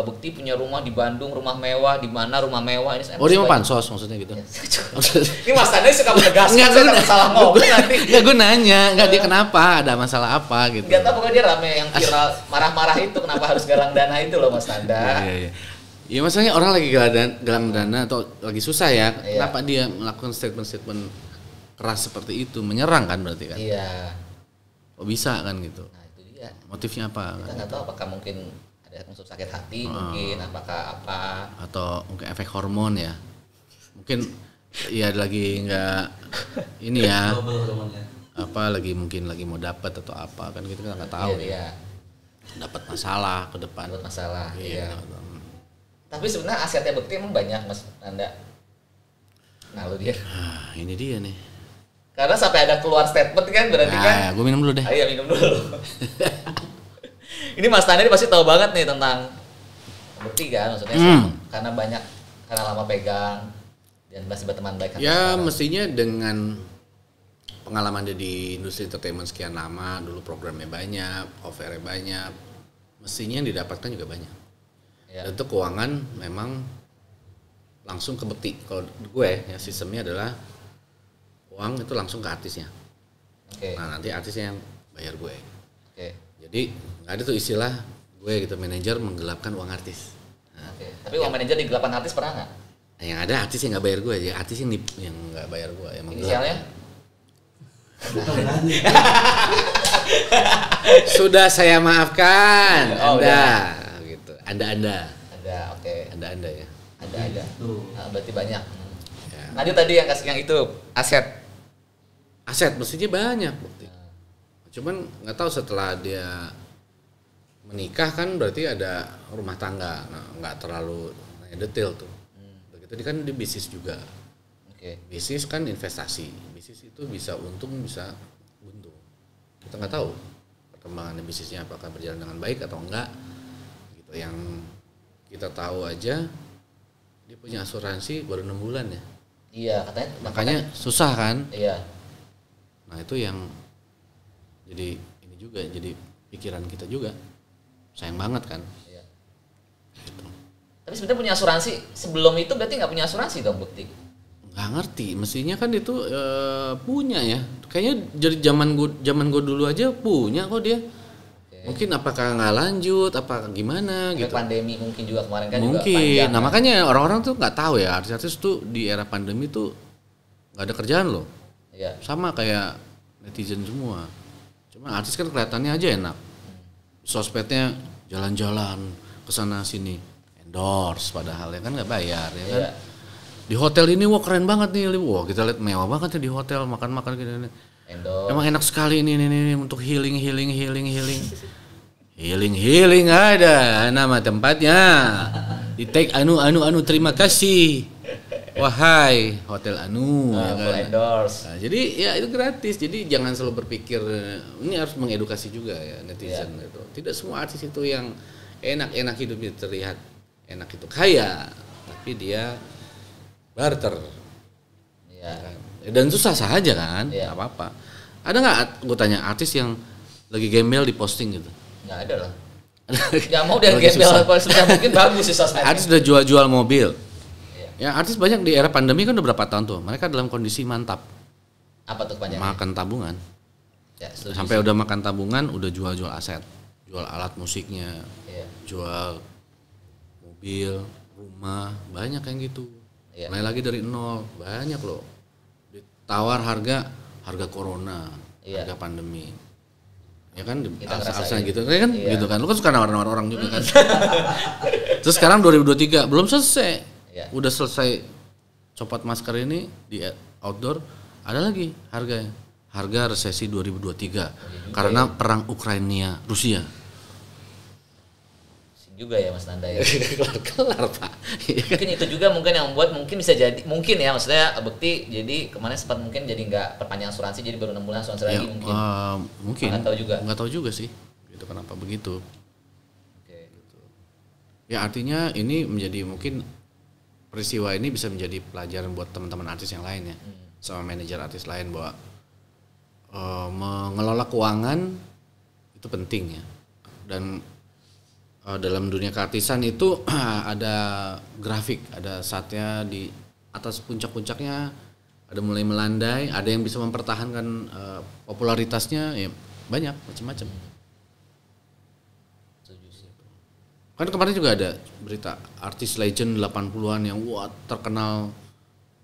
Bekti punya rumah di Bandung, rumah mewah di mana rumah mewah ini. Oh dia mau pansos maksudnya gitu. Ini Mas Tanda suka menegaskan saya takut salah ngomong nanti. Enggak, gue nanya, enggak dia kenapa, ada masalah apa gitu. Enggak tahu, pokoknya dia rame yang viral marah-marah itu kenapa harus galang dana itu loh Mas Tanda. Iya. Ya maksudnya orang lagi galang dana atau lagi susah ya, kenapa dia melakukan statement-statement keras seperti itu, menyerang kan berarti kan? Iya. Kok bisa kan gitu? Nah itu dia. Motifnya apa? Kita nggak tahu apakah mungkin ada unsur sakit hati mungkin, apakah apa? Atau mungkin efek hormon ya? Mungkin ya lagi nggak ini ya? Apa lagi mungkin lagi mau dapat atau apa kan gitu kita nggak tahu. Iya. Dapat masalah ke depan. Dapat masalah. Iya. Tapi sebenarnya asetnya Bekti emang banyak Mas Tanda. Nah lu dia. Ini dia nih. Karena sampai ada keluar statement kan berarti kan. Ya, gue minum dulu deh. Ayo minum dulu. Ini Mas Tanda pasti tahu banget nih tentang Bekti kan, maksudnya karena lama pegang dan masih berteman baik. Ya mestinya dengan pengalaman dia di industri entertainment sekian lama, dulu programnya banyak, offernya banyak, mestinya yang didapatkan juga banyak. Ya. Dan itu keuangan memang langsung ke Bekti. Kalau gue ya sistemnya adalah uang itu langsung ke artisnya. Oke. Nah nanti artisnya yang bayar gue. Oke. Jadi nggak ada tuh istilah gue gitu manajer menggelapkan uang artis. Nah, oke. Tapi uang manajer digelapkan artis pernah nggak? Yang ada artis yang nggak bayar gue, ya artis yang nggak bayar gue. Yang inisialnya? Sudah saya maafkan Anda, gitu. Anda. Ada, oke. Anda ya. Ada. Nah, berarti banyak. Ya. Lanjut tadi yang itu aset mestinya banyak bukti. Cuman nggak tahu setelah dia menikah kan berarti ada rumah tangga. Nah, nggak terlalu detail tuh. Begitu dia kan di bisnis juga. Oke. Bisnis kan investasi. Bisnis itu bisa untung bisa buntu. Kita nggak tahu perkembangan bisnisnya apakah berjalan dengan baik atau enggak. Gitu. Yang kita tahu aja dia punya asuransi baru 6 bulan ya. Iya katanya. Makanya susah kan. Iya. Nah itu yang jadi ini juga jadi pikiran kita juga sayang banget kan. Iya. Gitu. Tapi sebenarnya punya asuransi sebelum itu berarti nggak punya asuransi dong Bekti? Nggak ngerti, mestinya kan itu punya ya. Kayaknya dari zaman gue dulu aja punya kok dia. Okay. Mungkin apakah nggak lanjut, apa gimana gitu. Pandemi mungkin juga kemarin kan mungkin. Juga panjang. Nah makanya orang-orang tuh nggak tahu ya artis-artis tuh di era pandemi tuh nggak ada kerjaan loh. Iya. Sama kayak netizen semua. Cuma artis kan kelihatannya aja enak. Sosmednya jalan-jalan kesana sini, endorse padahal ya kan nggak bayar ya kan. Iya. Di hotel ini wah keren banget nih, wah kita lihat mewah banget ya di hotel makan-makan gini. Endorse. Emang enak sekali ini untuk healing ada nama tempatnya. Di tag anu terima kasih. Wahai Hotel Anu, ya kan? Endorse. Nah, jadi ya itu gratis. Jadi jangan selalu berpikir ini harus mengedukasi juga ya netizen itu. Tidak semua artis itu yang enak-enak hidupnya terlihat enak itu kaya, tapi dia barter. Iya. Dan susah saja kan, nggak apa-apa. Ada nggak gue tanya artis yang lagi gembel di posting gitu? Nggak ada lah. Nggak mau dia gembel, kalau sudah mungkin bagus sih sosmednya. Artis udah jual mobil. Ya artis banyak di era pandemi kan udah berapa tahun tuh, mereka dalam kondisi mantap. Apa tuh kepanjangannya? Makan tabungan. Ya, sampai udah makan tabungan, udah jual aset, jual alat musiknya, jual mobil, rumah, banyak yang gitu. Mulai lagi dari nol, banyak loh. Ditawar harga corona, harga pandemi. Ya kan alasan gitu kan gitu kan. Lu kan suka nawar-nawar orang juga kan. Terus sekarang 2023 belum selesai. Udah selesai copot masker ini di outdoor, ada lagi harga resesi 2023 karena perang Ukraina Rusia. juga ya Mas Nanda ya. Kelar Pak. Mungkin itu juga mungkin yang membuat mungkin bisa jadi mungkin ya maksudnya Bekti jadi kemarin sempat mungkin jadi nggak perpanjang asuransi jadi baru 6 bulan asuransi lagi mungkin. Mungkin. Nggak tahu juga sih. Gitu kenapa begitu. Oke. Ya artinya ini menjadi mungkin peristiwa ini bisa menjadi pelajaran buat teman-teman artis yang lain ya. Sama manajer artis lain bahwa mengelola keuangan itu penting ya. Dan dalam dunia keartisan itu ada grafik, ada saatnya di atas puncak-puncaknya, ada mulai melandai, ada yang bisa mempertahankan popularitasnya, ya banyak macam-macam. Kan kemarin juga ada berita artis legend 80-an yang wah terkenal,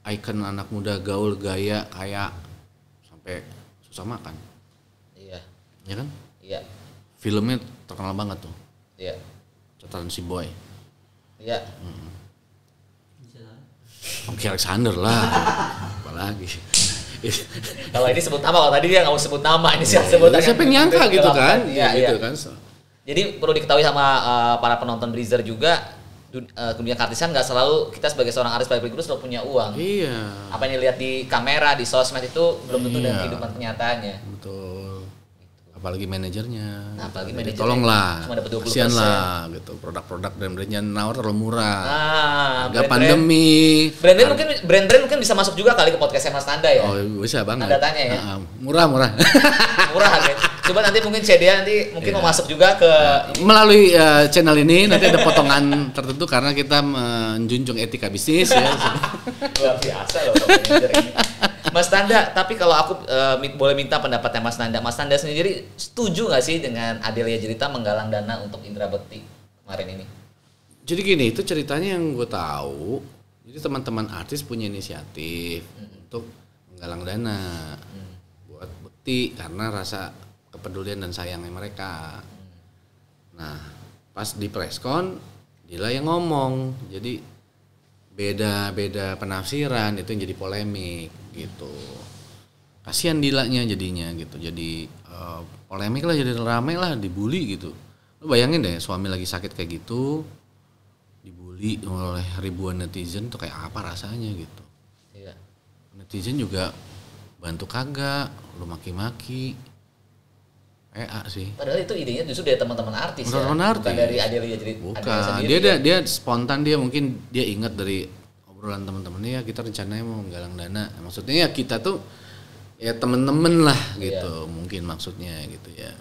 ikon anak muda gaul gaya kaya sampai susah makan. Iya. Ya kan? Iya. Filmnya terkenal banget tuh. Iya. Catatan si Boy. Iya. Oke Alexander lah. Apalagi. Kalau ini sebut nama, kalau tadi dia nggak mau sebut nama, ini sebut. Siapa yang nyangka gitu kan? Iya, gitu iya. kan. Jadi perlu diketahui sama para penonton Breezer juga, dunia keartisan nggak selalu kita sebagai seorang artis balik selalu punya uang. Iya. Apa yang dilihat di kamera, di sosmed itu belum tentu dengan kehidupan kenyataannya. Betul. Apalagi manajernya. Nah, apalagi Jadi manajernya tolonglah. cuma dapat 20%. Kasian lah gitu. Produk-produk brand-brandnya nawar terlalu murah. Harga brand-brand. pandemi. Brand-brand mungkin bisa masuk juga kali ke podcastnya Mas Nanda ya. Oh bisa banget. Nanda tanya ya. Murah. Murah harganya. Coba nanti mungkin Cedia nanti mungkin mau masuk juga ke melalui channel ini nanti ada potongan tertentu karena kita menjunjung etika bisnis ya. Luar biasa loh manajer ini. Mas Nanda, tapi kalau aku boleh minta pendapatnya Mas Nanda. Mas Nanda sendiri setuju nggak sih dengan Adelia Jelita menggalang dana untuk Indra Bekti kemarin ini? Jadi gini, itu ceritanya yang gue tahu. Jadi teman-teman artis punya inisiatif untuk menggalang dana buat Bekti karena rasa kepedulian dan sayangnya mereka. Nah, pas di preskon, Dila yang ngomong. Jadi beda penafsiran itu yang jadi polemik gitu. Kasihan Dilanya jadinya gitu. Jadi polemik lah, jadi rame lah, dibully gitu. Lo bayangin deh suami lagi sakit kayak gitu, dibully oleh ribuan netizen tuh kayak apa rasanya gitu. Iya. Netizen juga bantu kagak, lo maki-maki. Sih. Padahal itu idenya justru dari teman-teman artis bukan dari Adelia Jelita. Bukan, dia spontan, dia mungkin dia ingat dari obrolan teman-temannya ya kita rencananya mau menggalang dana. Maksudnya ya kita tuh ya temen-temen lah gitu, mungkin maksudnya gitu ya.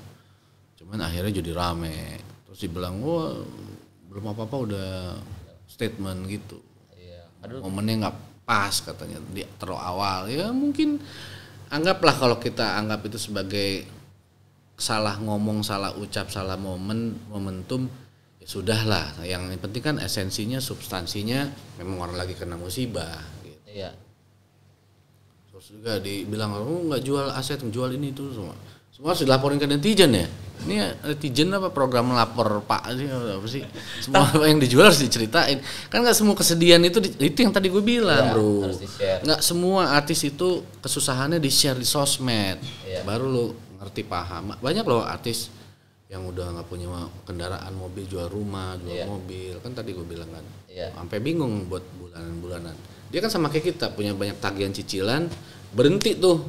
Cuman akhirnya jadi rame. Terus dibilang, wah belum apa-apa udah statement gitu. Iya. Momennya nggak pas katanya di terlalu awal. Ya mungkin anggaplah kalau kita anggap itu sebagai salah ngomong, salah ucap, salah momentum, ya sudahlah. Yang penting kan esensinya, substansinya memang orang lagi kena musibah gitu. Iya. Terus juga dibilang, nggak jual aset, jual ini itu semua harus dilaporin ke netizen ya. Ini netizen apa program lapor Pak sih apa sih? Semua yang dijual harus diceritain. Kan nggak semua kesedihan itu yang tadi gue bilang, bro. Nggak semua artis itu kesusahannya di-share di sosmed. Iya. Baru lu ngerti paham. Banyak loh artis yang udah nggak punya kendaraan, mobil, jual rumah, jual mobil. Kan tadi gue bilang kan. Sampai bingung buat bulanan-bulanan. Dia kan sama kayak kita punya banyak tagihan cicilan, berhenti tuh.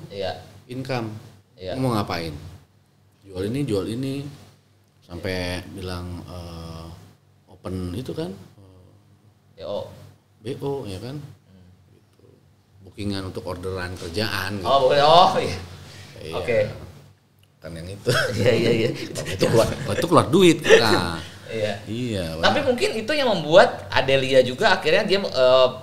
Income. Mau ngapain? Jual ini sampai bilang open itu kan. BO ya kan. Gitu. Bookingan untuk orderan kerjaan gitu. Iya. Oke. Kan yang itu. Iya. itu keluar duit kita. Iya. Tapi mungkin itu yang membuat Adelia juga akhirnya dia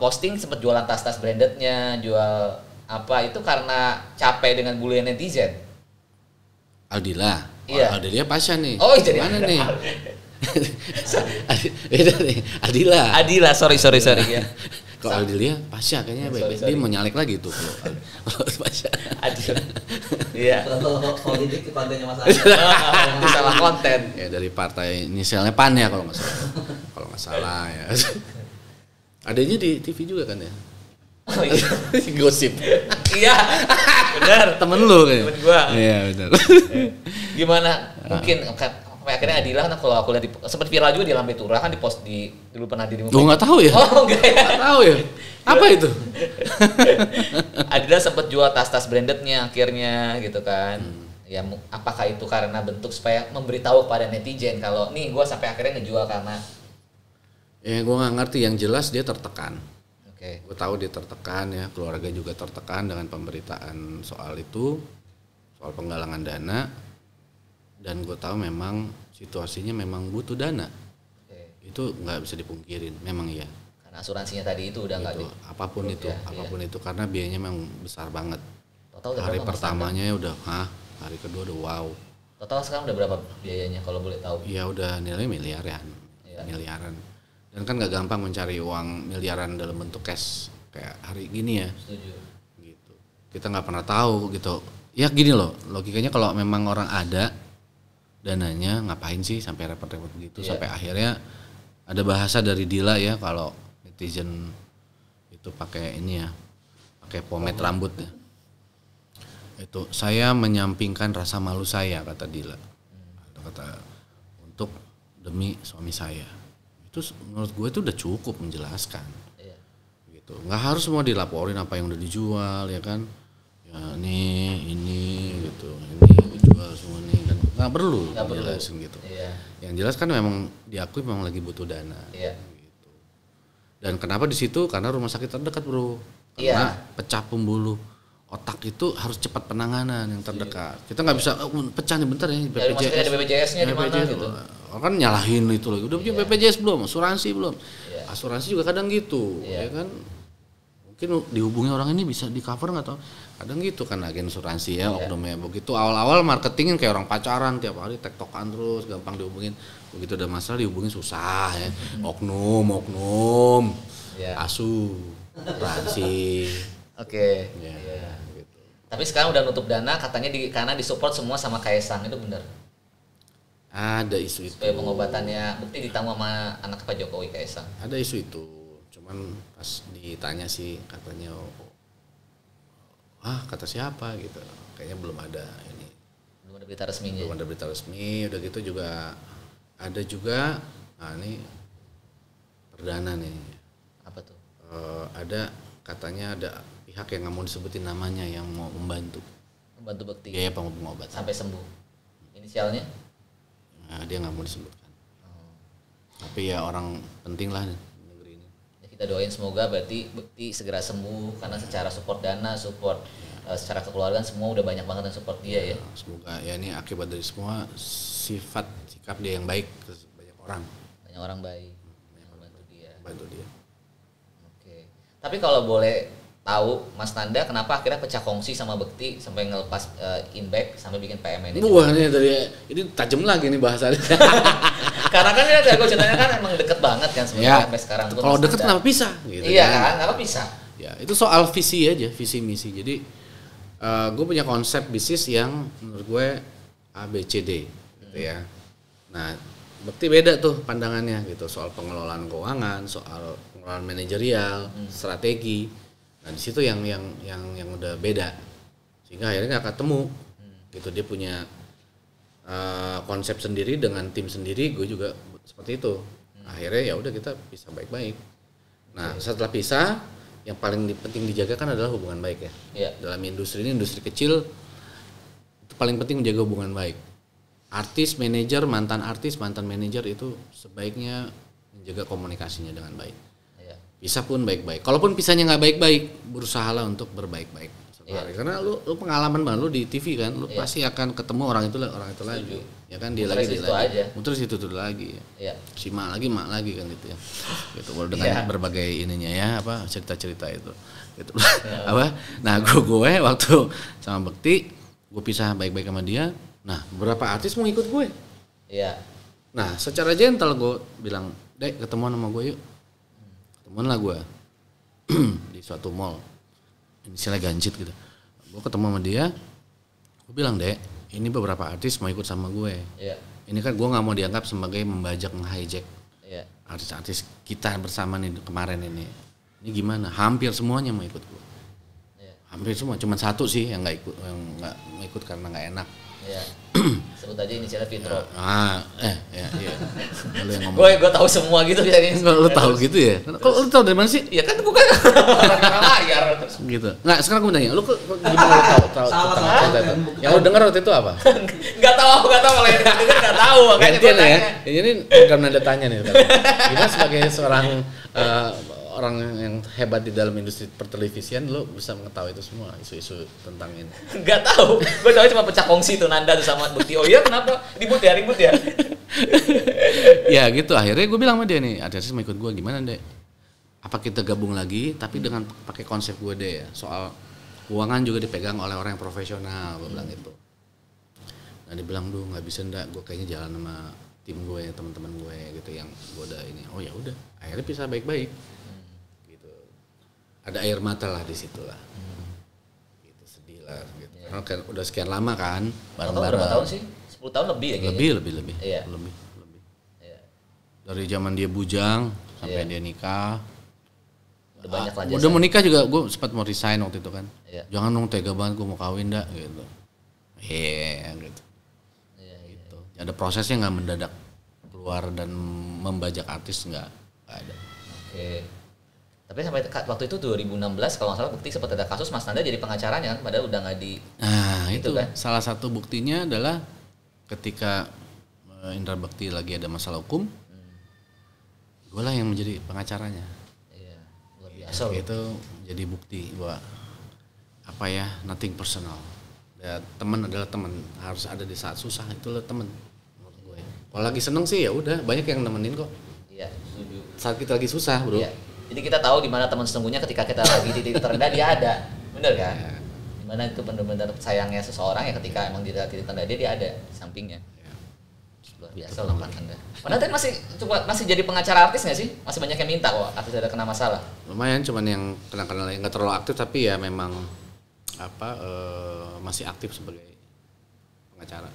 posting sempat jualan tas-tas brandednya, jual apa itu karena capek dengan bulian netizen. Aldila. Iya. Aldelia Pasha nih. Oh, jadi mana nih? Beda nih. Adila, sorry ya. Kalau Aldelia Pasha kayaknya baik. Dia mau nyalek lagi tuh kalau Pasha. Adila. Iya. Kalau ini kontennya Mas Itu salah konten. Ya dari partai inisialnya PAN ya kalau nggak salah ya. Adanya di TV juga kan ya? Oh iya. Gosip. Iya. Benar. Temen lu kayaknya. Temen gua. Iya benar. Gimana? Mungkin Sampai akhirnya Adila kan kalau aku lihat sempat viral juga di Lambe Turah kan di post dulu pernah dirimu. Gue nggak tahu ya. Oh enggak ya. Nggak tahu ya. Apa itu? Adila sempat jual tas-tas brandednya akhirnya gitu kan. Ya apakah itu karena bentuk supaya memberitahu kepada netizen kalau nih gue sampai akhirnya ngejual karena. Ya gue nggak ngerti, yang jelas dia tertekan. Oke. Gue tahu dia tertekan ya, keluarga juga tertekan dengan pemberitaan soal itu, soal penggalangan dana. Dan gue tahu memang situasinya memang butuh dana. Oke. Itu nggak bisa dipungkirin, memang iya. Karena asuransinya tadi itu udah nggak Gitu, apapun itu, apapun itu karena biayanya memang besar banget. Total udah Hari berapa, Mas pertamanya udah, hari kedua udah wow. Total sekarang udah berapa biayanya kalau boleh tahu? Ya udah nilai miliaran, miliaran. Dan kan nggak gampang mencari uang miliaran dalam bentuk cash kayak hari gini ya. Setuju. Gitu. Kita nggak pernah tahu gitu. Ya gini loh, logikanya kalau memang orang ada dananya ngapain sih sampai repot-repot begitu, sampai akhirnya ada bahasa dari Dila ya kalau netizen itu pakai ini ya, pakai pomade rambut ya. Itu saya menyampingkan rasa malu saya, kata Dila. Kata untuk demi suami saya. Itu menurut gue itu udah cukup menjelaskan. Gitu. Nggak harus semua dilaporin apa yang udah dijual ya kan. Ya ini gitu. Ini dijual semua nih kan. Nggak perlu dijelasin gitu. Yang jelas kan memang diakui memang lagi butuh dana. Gitu. Dan kenapa di situ? Karena rumah sakit terdekat, Bro. Karena pecah pembuluh otak itu harus cepat penanganan yang terdekat. Kita nggak bisa pecah nih bentar ya BPJS. Ada BPJS-nya di mana gitu. Kan nyalahin itu loh. Udah punya BPJS belum? Asuransi belum? Asuransi juga kadang gitu, ya kan. Mungkin dihubungi orang ini bisa di cover nggak tahu. Kadang gitu kan agen asuransi ya, oknumnya begitu. Awal-awal marketingin kayak orang pacaran tiap hari tektokan terus, gampang dihubungin. Begitu ada masalah dihubungin susah ya. Oknum, asuransi. Oke. Gitu. Tapi sekarang udah nutup dana katanya karena disupport semua sama Kaisang, itu benar. Ada isu itu. Supaya pengobatannya bukti ditanggung sama anak Pak Jokowi Kaisang. Ada isu itu. Cuman pas ditanya sih katanya kata siapa gitu. Kayaknya belum ada ini. Belum ada berita resminya. Belum ada berita resmi. Udah gitu juga ada juga ini perdana nih. Apa tuh? Ada katanya ada pihak yang nggak mau disebutin namanya yang mau membantu Bekti. biaya pengobatan sampai sembuh. Inisialnya? Nah, dia nggak mau disebutkan. Tapi ya orang penting lah negeri ini. Ya, kita doain semoga berarti Bekti segera sembuh karena secara support dana, support secara kekeluargaan semua udah banyak banget yang support dia ya. Semoga ya ini akibat dari semua sikap dia yang baik ke banyak orang. Banyak orang baik yang membantu dia. Oke. Tapi kalau boleh tahu Mas Nanda kenapa akhirnya pecah kongsi sama Bekti sampai ngelepas Inback sampai bikin PMN ini? Wah ini tajam lagi nih bahasannya. Karena kan ya gue ceritanya kan emang deket banget kan sebenarnya sampai sekarang. Kalau deket kenapa pisah? Gitu, iya kan, kenapa pisah? Ya itu soal visi aja, visi misi. Jadi gue punya konsep bisnis yang menurut gue ABCD gitu ya. Nah Bekti beda tuh pandangannya gitu soal pengelolaan keuangan, soal pengelolaan manajerial, strategi. Nah di situ yang udah beda sehingga akhirnya nggak ketemu gitu. Dia punya konsep sendiri dengan tim sendiri, gue juga seperti itu. Akhirnya ya udah kita pisah baik-baik. Nah setelah pisah yang paling penting dijaga kan adalah hubungan baik ya. Dalam industri ini, industri kecil itu paling penting menjaga hubungan baik. Artis, manajer, mantan manajer itu sebaiknya menjaga komunikasinya dengan baik. Pisah pun baik-baik. Kalaupun pisahnya nggak baik-baik, berusahalah untuk berbaik-baik. Karena lu pengalaman banget lu di TV kan, lu pasti akan ketemu orang itu lagi. Ya kan dia lagi muter situ lagi. Si mak lagi kan gitu ya. Gitu dengan berbagai ininya ya cerita-cerita itu. Gitu. Nah, gue waktu sama Bekti, gue pisah baik-baik sama dia. Nah, beberapa artis mau ikut gue. Nah, secara gentle gue bilang, "Dek, ketemuan sama gue yuk." Ketemuan lah gue di suatu mall, inisialnya Ganjit gitu. Gue ketemu sama dia, gue bilang, "Dek, ini beberapa artis mau ikut sama gue. Ini kan gue nggak mau dianggap sebagai membajak, nge-hijack artis-artis kita bersama nih kemarin ini. Ini gimana? Hampir semuanya mau ikut gue. Hampir semua, cuma satu sih yang nggak ikut karena nggak enak. Iya. Sebut aja inisialnya Fitro. Iya. Lu yang ngomong. Gue tahu semua gitu ya ini. Lu tahu gitu ya? Kok lu tahu dari mana sih? Ya kan bukan orang layar terus. Gitu. Nggak, sekarang gue nanya, lu gimana lu tahu Salah. cerita itu? Yang lu dengar waktu itu apa? Enggak tahu kalau yang denger enggak tahu makanya Gantian gua ya. tanya. Ini program nada tanya nih. Gimana sebagai seorang orang yang hebat di dalam industri pertelevisian, lu bisa mengetahui itu semua isu-isu tentang ini? Enggak tahu. Gue tahu cuma pecah kongsi tuh Nanda tuh sama Bukti. Oh iya kenapa? Ribut ya. Ya gitu, akhirnya gue bilang sama dia nih, artis mau ikut gue gimana deh? Apa kita gabung lagi tapi dengan pakai konsep gue deh ya, soal keuangan juga dipegang oleh orang yang profesional, gue bilang gitu. Nah dia bilang, duh nggak bisa ndak, gue kayaknya jalan sama tim gue, teman-teman gue gitu yang gue udah ini. Oh ya udah, akhirnya bisa baik-baik. Gitu. Ada air mata lah di situ lah. Gitu sedih lah. Gitu. Karena kan udah sekian lama kan, bareng-bareng. Berapa tahun sih? 10 tahun lebih ya kayaknya. Lebih. Iya. Lebih. Iya. Dari zaman dia bujang sampai Iya. dia nikah. Udah banyak lah Udah mau nikah juga gue sempat mau resign waktu itu kan. Iya. Jangan dong tega banget gue mau kawin dah gitu. Gitu. Iya. Gitu. Ada prosesnya nggak mendadak keluar dan membajak artis nggak ada. Oke. Tapi sampai waktu itu 2016 kalau nggak salah Bukti sempat ada kasus Mas Nanda jadi pengacaranya kan padahal udah nggak di. Nah Gitu itu kan? salah satu buktinya adalah ketika Indra Bekti lagi ada masalah hukum, gue lah yang menjadi pengacaranya. Iya. Luar biasa loh. Itu jadi bukti bahwa apa ya, nothing personal. Ya, teman adalah teman, harus ada di saat susah, itulah teman menurut gue. Kalau lagi seneng sih ya udah banyak yang nemenin kok. Iya, setuju. Saat kita lagi susah, bro. Iya. Jadi kita tahu di mana teman sesungguhnya ketika kita lagi di titik terendah dia ada. Bener kan? Iya. Di mana itu benar-benar sayangnya seseorang ya ketika emang di titik terendah dia ada di sampingnya. Iya. Luar biasa loh Mas Nanda. Padahal tadi masih jadi pengacara artis nggak sih? Masih banyak yang minta kok artis ada kena masalah. Lumayan, cuman yang kenal-kenal yang nggak terlalu aktif tapi ya memang masih aktif sebagai pengacara.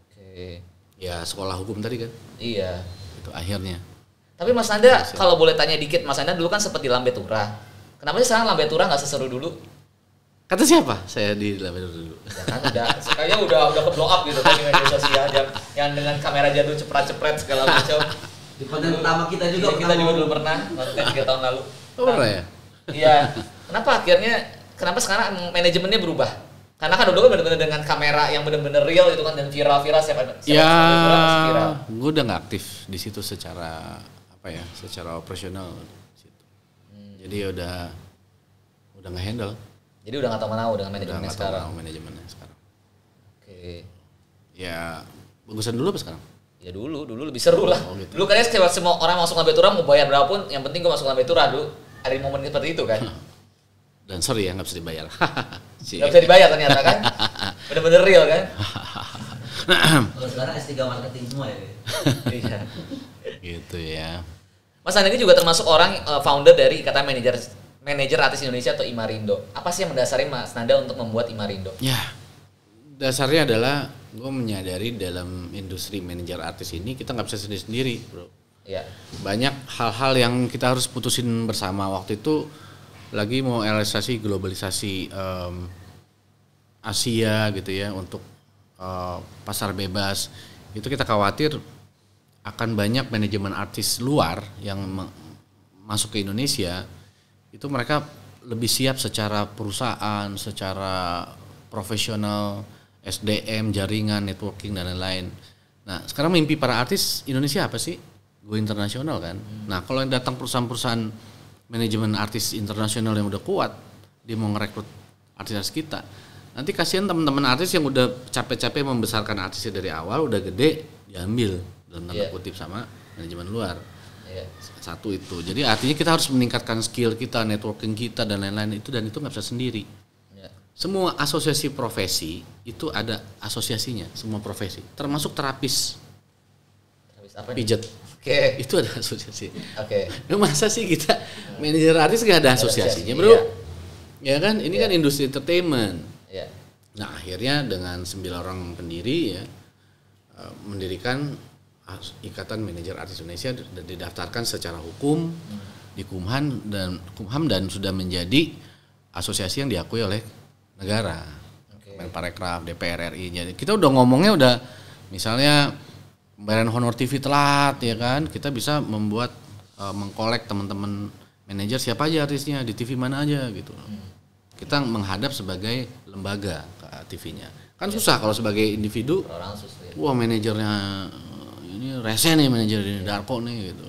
Oke. Ya sekolah hukum tadi kan, Iya. itu akhirnya. Tapi Mas Nanda kalau boleh tanya dikit, Mas Nanda dulu kan sempat di Lambe Tura. Kenapa sih sekarang Lambe Tura nggak seseru dulu? Kata siapa? Saya di Lambe dulu. Ya kan kayaknya udah ke blow up gitu kan di media sosial yang dengan kamera jadul cepret-cepret segala macam. Di konten pertama kita juga Iya, kita juga dulu pernah konten 3 tahun lalu. Oh pernah ya? Iya. Kenapa sekarang manajemennya berubah? Karena kan dulu kan benar-benar dengan kamera yang benar-benar real itu kan dan viral-viral siapa Ya, masih viral. gue udah nggak aktif di situ secara secara operasional di situ. Jadi udah nggak handle. Jadi udah nggak tahu menau dengan Udah manajemennya nggak tahu sekarang. manajemennya sekarang. Oke. Ya bagusan dulu apa sekarang? Ya dulu lebih seru lah. Oh, gitu. Dulu kayaknya setiap semua orang masuk Lambe Tura mau bayar berapapun, yang penting gue masuk Lambe Tura dulu. Ada momen seperti itu kan. Dan sorry ya nggak bisa dibayar. Gak bisa dibayar ternyata kan. Bener-bener real kan. Kalau sekarang S3 marketing semua ya. Iya. Gitu ya. Mas Anda ini juga termasuk orang founder dari Ikatan Manajer Artis Indonesia atau Imarindo. Apa sih yang mendasari Mas Nanda untuk membuat Imarindo? Ya, dasarnya adalah gue menyadari dalam industri manajer artis ini kita nggak bisa sendiri-sendiri, bro. Iya. Banyak hal-hal yang kita harus putusin bersama. Waktu itu lagi mau realisasi globalisasi Asia gitu ya untuk pasar bebas. Itu kita khawatir akan banyak manajemen artis luar yang masuk ke Indonesia. Itu mereka lebih siap secara perusahaan, secara profesional, SDM, jaringan, networking dan lain-lain. Nah, sekarang mimpi para artis Indonesia apa sih? Go internasional kan. Nah, kalau yang datang perusahaan-perusahaan manajemen artis internasional yang udah kuat, dia mau ngerekrut artis-artis kita. Nanti kasihan teman-teman artis yang udah capek-capek membesarkan artisnya dari awal, udah gede, diambil dalam tanda kutip sama manajemen luar. Iya. Satu itu. Jadi artinya kita harus meningkatkan skill kita, networking kita dan lain-lain itu, dan itu nggak bisa sendiri. Iya. Semua asosiasi profesi itu ada asosiasinya, semua profesi, termasuk terapis Habis apa nih? pijat. Oke. Itu ada asosiasi. Oke. Nah, masa sih kita manajer artis nggak ada asosiasinya, bro? Ya kan, ini kan industri entertainment. Iya. Nah, akhirnya dengan 9 orang pendiri ya mendirikan Ikatan Manajer Artis Indonesia dan didaftarkan secara hukum di Kumham dan sudah menjadi asosiasi yang diakui oleh negara. Oke. Kemenparekraf, DPR RI. Jadi kita udah ngomongnya udah misalnya pembayaran honor TV telat ya kan, kita bisa membuat mengkolek teman-teman manajer siapa aja artisnya di TV mana aja gitu. Kita menghadap sebagai lembaga ke TV-nya. Kan susah kalau sebagai individu. Orang susah. Wah manajernya ini rese nih, manajer ini Darko nih gitu,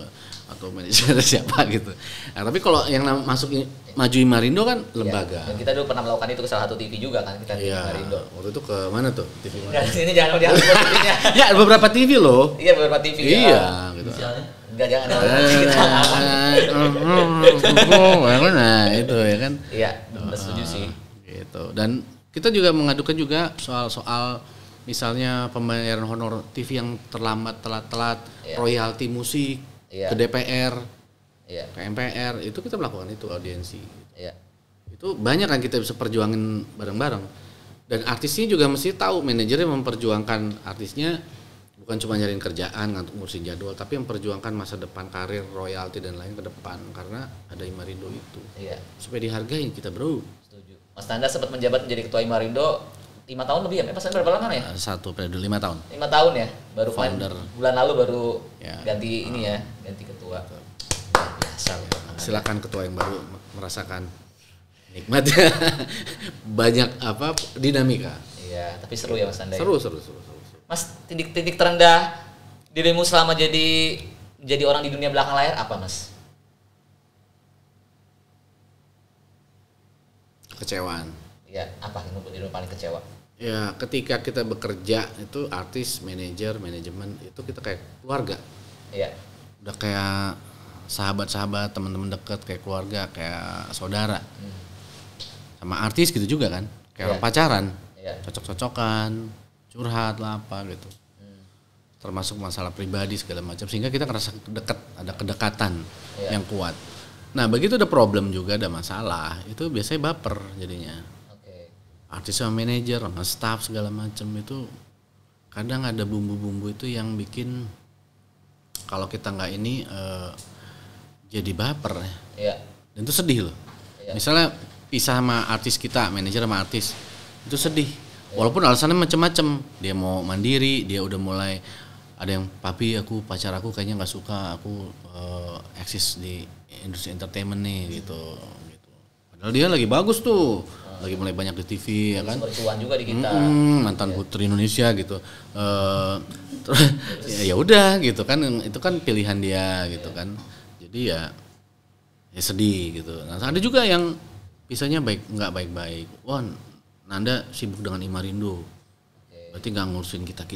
atau manajer siapa gitu. Nah, tapi kalau yang masuk maju Imarindo kan lembaga. Dan kita dulu pernah melakukan itu ke salah satu TV juga kan, kita di Imarindo. Waktu itu ke mana tuh? TV mana? Ini jangan sebut TV-nya. Ya beberapa TV loh. Iya beberapa TV. Iya gitu. Enggak jangan. Nah itu ya kan. Iya, setuju sih. Gitu. Dan kita juga mengadukan juga soal misalnya pembayaran honor TV yang terlambat, telat-telat, royalti musik ke DPR, ke MPR, itu kita melakukan itu audiensi. Itu banyak kan kita bisa perjuangin bareng-bareng. Dan artisnya juga mesti tahu, manajernya memperjuangkan artisnya bukan cuma nyariin kerjaan, ngurusin jadwal, tapi memperjuangkan masa depan, karir, royalti dan lain ke depan karena ada Imarindo itu. Supaya dihargai kita, bro. Setuju. Mas Tanda sempat menjabat menjadi ketua Imarindo 5 tahun lebih ya? Mas Tanda berapa lama ya? Satu periode 5 tahun. 5 tahun ya? Baru Founder. Bulan lalu baru ganti ini ya, ganti ketua. Biasa. Silakan ketua yang baru merasakan nikmatnya. Banyak dinamika. Iya, tapi seru ya Mas Tanda. Seru. Mas, titik terendah dirimu selama jadi orang di dunia belakang layar apa, Mas? Kecewaan. Ya, apa yang membuat dirimu paling kecewa? Ya, ketika kita bekerja itu artis, manajer, manajemen itu kita kayak keluarga. Iya. Udah kayak sahabat-sahabat, teman-teman dekat, kayak keluarga, kayak saudara. Sama artis gitu juga kan, kayak orang pacaran, cocok-cocokan, curhat lah apa gitu. Termasuk masalah pribadi segala macam, sehingga kita ngerasa dekat, ada kedekatan yang kuat. Nah begitu ada problem juga, ada masalah, itu biasanya baper jadinya. Artis sama manajer, sama staff segala macam itu kadang ada bumbu-bumbu itu yang bikin kalau kita nggak ini jadi baper ya. Dan itu sedih loh. Misalnya pisah sama artis kita, manajer sama artis, itu sedih. Walaupun alasannya macam-macam, dia mau mandiri, dia udah mulai ada yang papi pacar aku kayaknya nggak suka aku eksis di industri entertainment nih gitu. Padahal dia lagi bagus tuh, lagi mulai banyak di TV ya kan. Bertuan juga di kita. Mantan Putri Indonesia gitu. Ya udah gitu kan, itu kan pilihan dia gitu kan. Jadi ya sedih gitu. Nah ada juga yang pisahnya nggak baik-baik. Wah Nanda sibuk dengan Imarindo, berarti nggak ngurusin kita.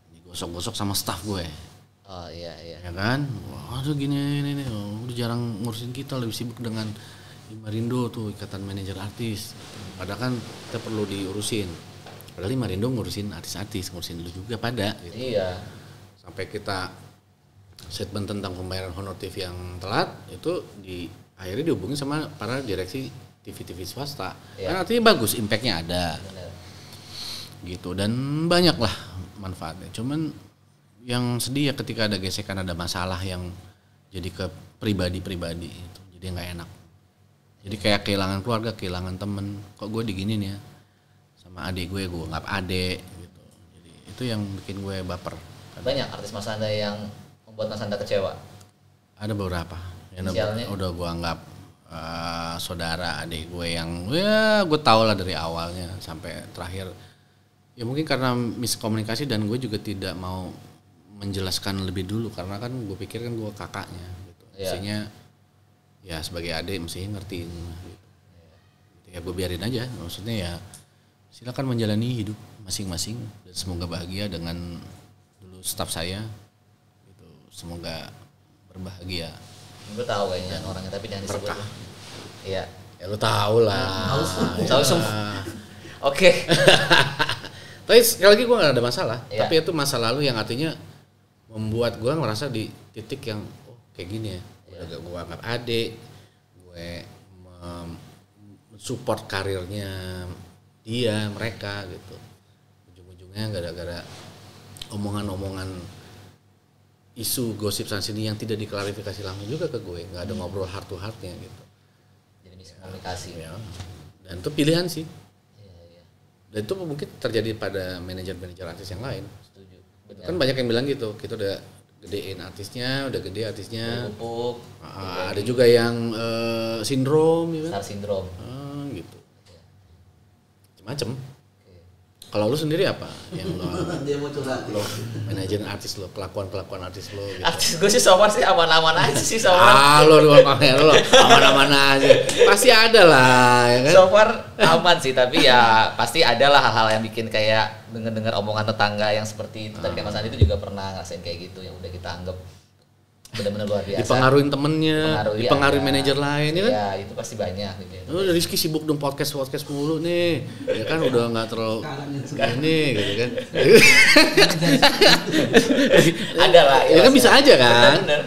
Digosok-gosok sama staff gue. Oh iya. Ya kan, wah aduh gini, udah jarang ngurusin kita, lebih sibuk dengan Imarindo tuh, ikatan manajer artis. Padahal kan kita perlu diurusin. Padahal Imarindo ngurusin artis-artis, ngurusin lu juga pada. Gitu. Iya. Sampai kita statement tentang pembayaran honor TV yang telat itu akhirnya dihubungi sama para direksi TV swasta. Kan artinya bagus, impactnya ada. Bener. Gitu, dan banyak lah manfaatnya. Cuman yang sedih ya ketika ada gesekan, ada masalah yang jadi ke pribadi itu, jadi nggak enak. Jadi kayak kehilangan keluarga, kehilangan temen. Kok gue diginin ya sama adik gue nggak adik gitu. Jadi itu yang bikin gue baper. Banyak artis Mas Anda yang membuat Mas Anda kecewa. Ada beberapa yang udah gue anggap saudara adik gue yang gue tau lah dari awalnya sampai terakhir. Ya mungkin karena miskomunikasi dan gue juga tidak mau menjelaskan lebih dulu karena kan gue pikir kan gue kakaknya gitu. Mestinya ya sebagai adik mestinya ngertiin gitu. Ya gue biarin aja, maksudnya ya silakan menjalani hidup masing-masing dan semoga bahagia dengan dulu staf saya gitu. Semoga berbahagia. Gue tahu kayaknya orangnya tapi jangan disebut. Iya. Ya lu tahu lah. Tahu semua. Oke. Tapi sekali lagi gue gak ada masalah. Tapi itu masa lalu yang artinya membuat gue ngerasa di titik yang kayak gini ya. Udah gue anggap adik, gue support karirnya mereka gitu. Ujung-ujungnya gara-gara omongan-omongan isu gosip sana sini yang tidak diklarifikasi langsung juga ke gue, nggak ada ngobrol heart to heartnya gitu. Jadi miskomunikasi. Ya. Dan itu pilihan sih. Iya. Dan itu mungkin terjadi pada manajer-manajer artis yang lain. Setuju. Kan banyak yang bilang gitu, kita udah gedein artisnya, udah gede artisnya. Pupuk. Ada juga yang sindrom, ya kan? Star syndrome. Gitu. Macam. Kalau lu sendiri apa yang lu Dia mau curhat. manajerin artis lo, kelakuan artis lo gitu. Artis gue sih so far sih aman-aman aja sih so far. Lo di kamera lo aman-aman aja. Pasti ada lah ya kan. So far aman sih, tapi ya pasti ada lah hal-hal yang bikin kayak dengar omongan tetangga yang seperti itu. Tadi kayak Mas Andi itu juga pernah ngerasain kayak gitu yang udah kita anggap benar-benar luar biasa. Dipengaruhin temennya, dipengaruhi manajer lain ya kan. Ya itu pasti banyak gitu ya. Oh, Rizky sibuk dong podcast mulu nih, ya kan udah nggak terlalu ini gitu kan. Ada lah. Ya kan bisa aja kan. Bener.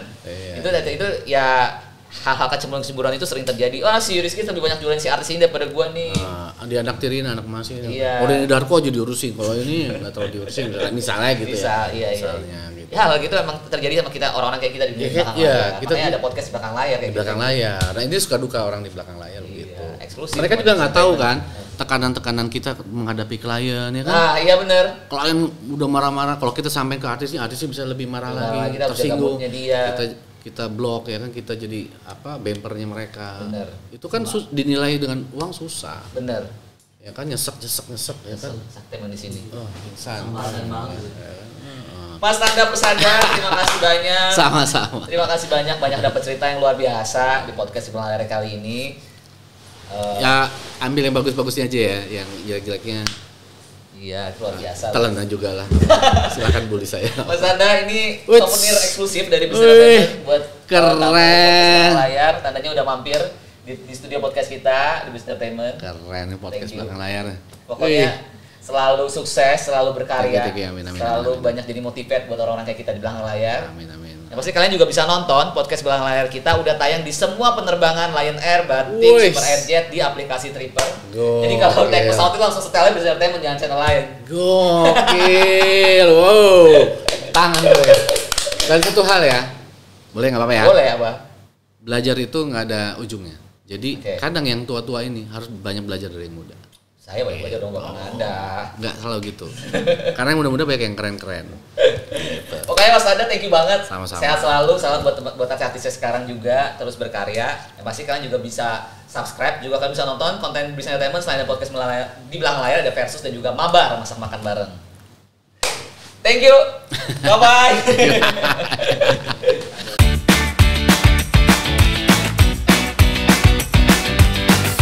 Itu ya hal-hal kecemburuan itu sering terjadi. Wah si Rizky lebih banyak jualan si artis ini daripada gua nih. Dia anak tiriin anak emas ini. Iya. Oh Denny Darko aja diurusin, kalau ini nggak terlalu diurusin. Misalnya gitu Bisa, ya. iya. Gitu. Ya hal gitu emang terjadi sama kita orang-orang kayak kita di belakang layar. Makanya ada podcast di belakang layar kayak di belakang layar. Nah ini suka duka orang di belakang layar gitu. Eksklusif. Mereka juga nggak tahu kan tekanan-tekanan kita menghadapi klien ya kan. Iya benar. Klien udah marah-marah, kalau kita sampai ke artisnya bisa lebih marah lagi, kita tersinggung. Dia. Kita blok ya kan, kita jadi bempernya mereka. Bener. Itu kan dinilai dengan uang susah. Bener. Ya kan nyesek ya kan. Sakteman di sini. Insan. Mas Tanda Pesanda, terima kasih banyak. Sama-sama. Terima kasih banyak dapat cerita yang luar biasa di podcast Belakang Layar kali ini. Ya ambil yang bagus-bagusnya aja ya, yang jelek-jeleknya. Iya, luar biasa. Telan juga lah. Silakan bully saya. Mas Tanda ini souvenir eksklusif dari Bisnis Entertainment buat keren. Layar. Tandanya udah mampir di studio podcast kita di Bisnis Entertainment. Keren nih podcast Belakang Layar. Pokoknya selalu sukses, selalu berkarya, amin, selalu banyak jadi motivate buat orang-orang kayak kita di belakang layar. Amin. Yang pasti kalian juga bisa nonton podcast belakang layar kita udah tayang di semua penerbangan Lion Air, Batik, Super Airjet di aplikasi Tripper. Jadi kalau naik pesawat itu langsung setelnya bisa Entertainment, jangan channel lain. Gokil, wow. Tangan tuh ya. Dan satu hal ya, boleh nggak apa-apa ya? Boleh apa? Belajar itu nggak ada ujungnya. Jadi kadang yang tua-tua ini harus banyak belajar dari yang muda. Saya banyak belajar dong Bapak Anda. Nggak selalu gitu. Karena yang muda-muda banyak yang keren-keren. Pokoknya Mas Anda thank you banget. Sama-sama. Sehat selalu, salam buat artis-artisnya sekarang juga, terus berkarya. Yang pasti kalian juga bisa subscribe, juga kalian bisa nonton konten Bisnis Entertainment selain ada podcast di belakang layar, ada Versus dan juga Mabar masak makan bareng. Thank you. Bye bye.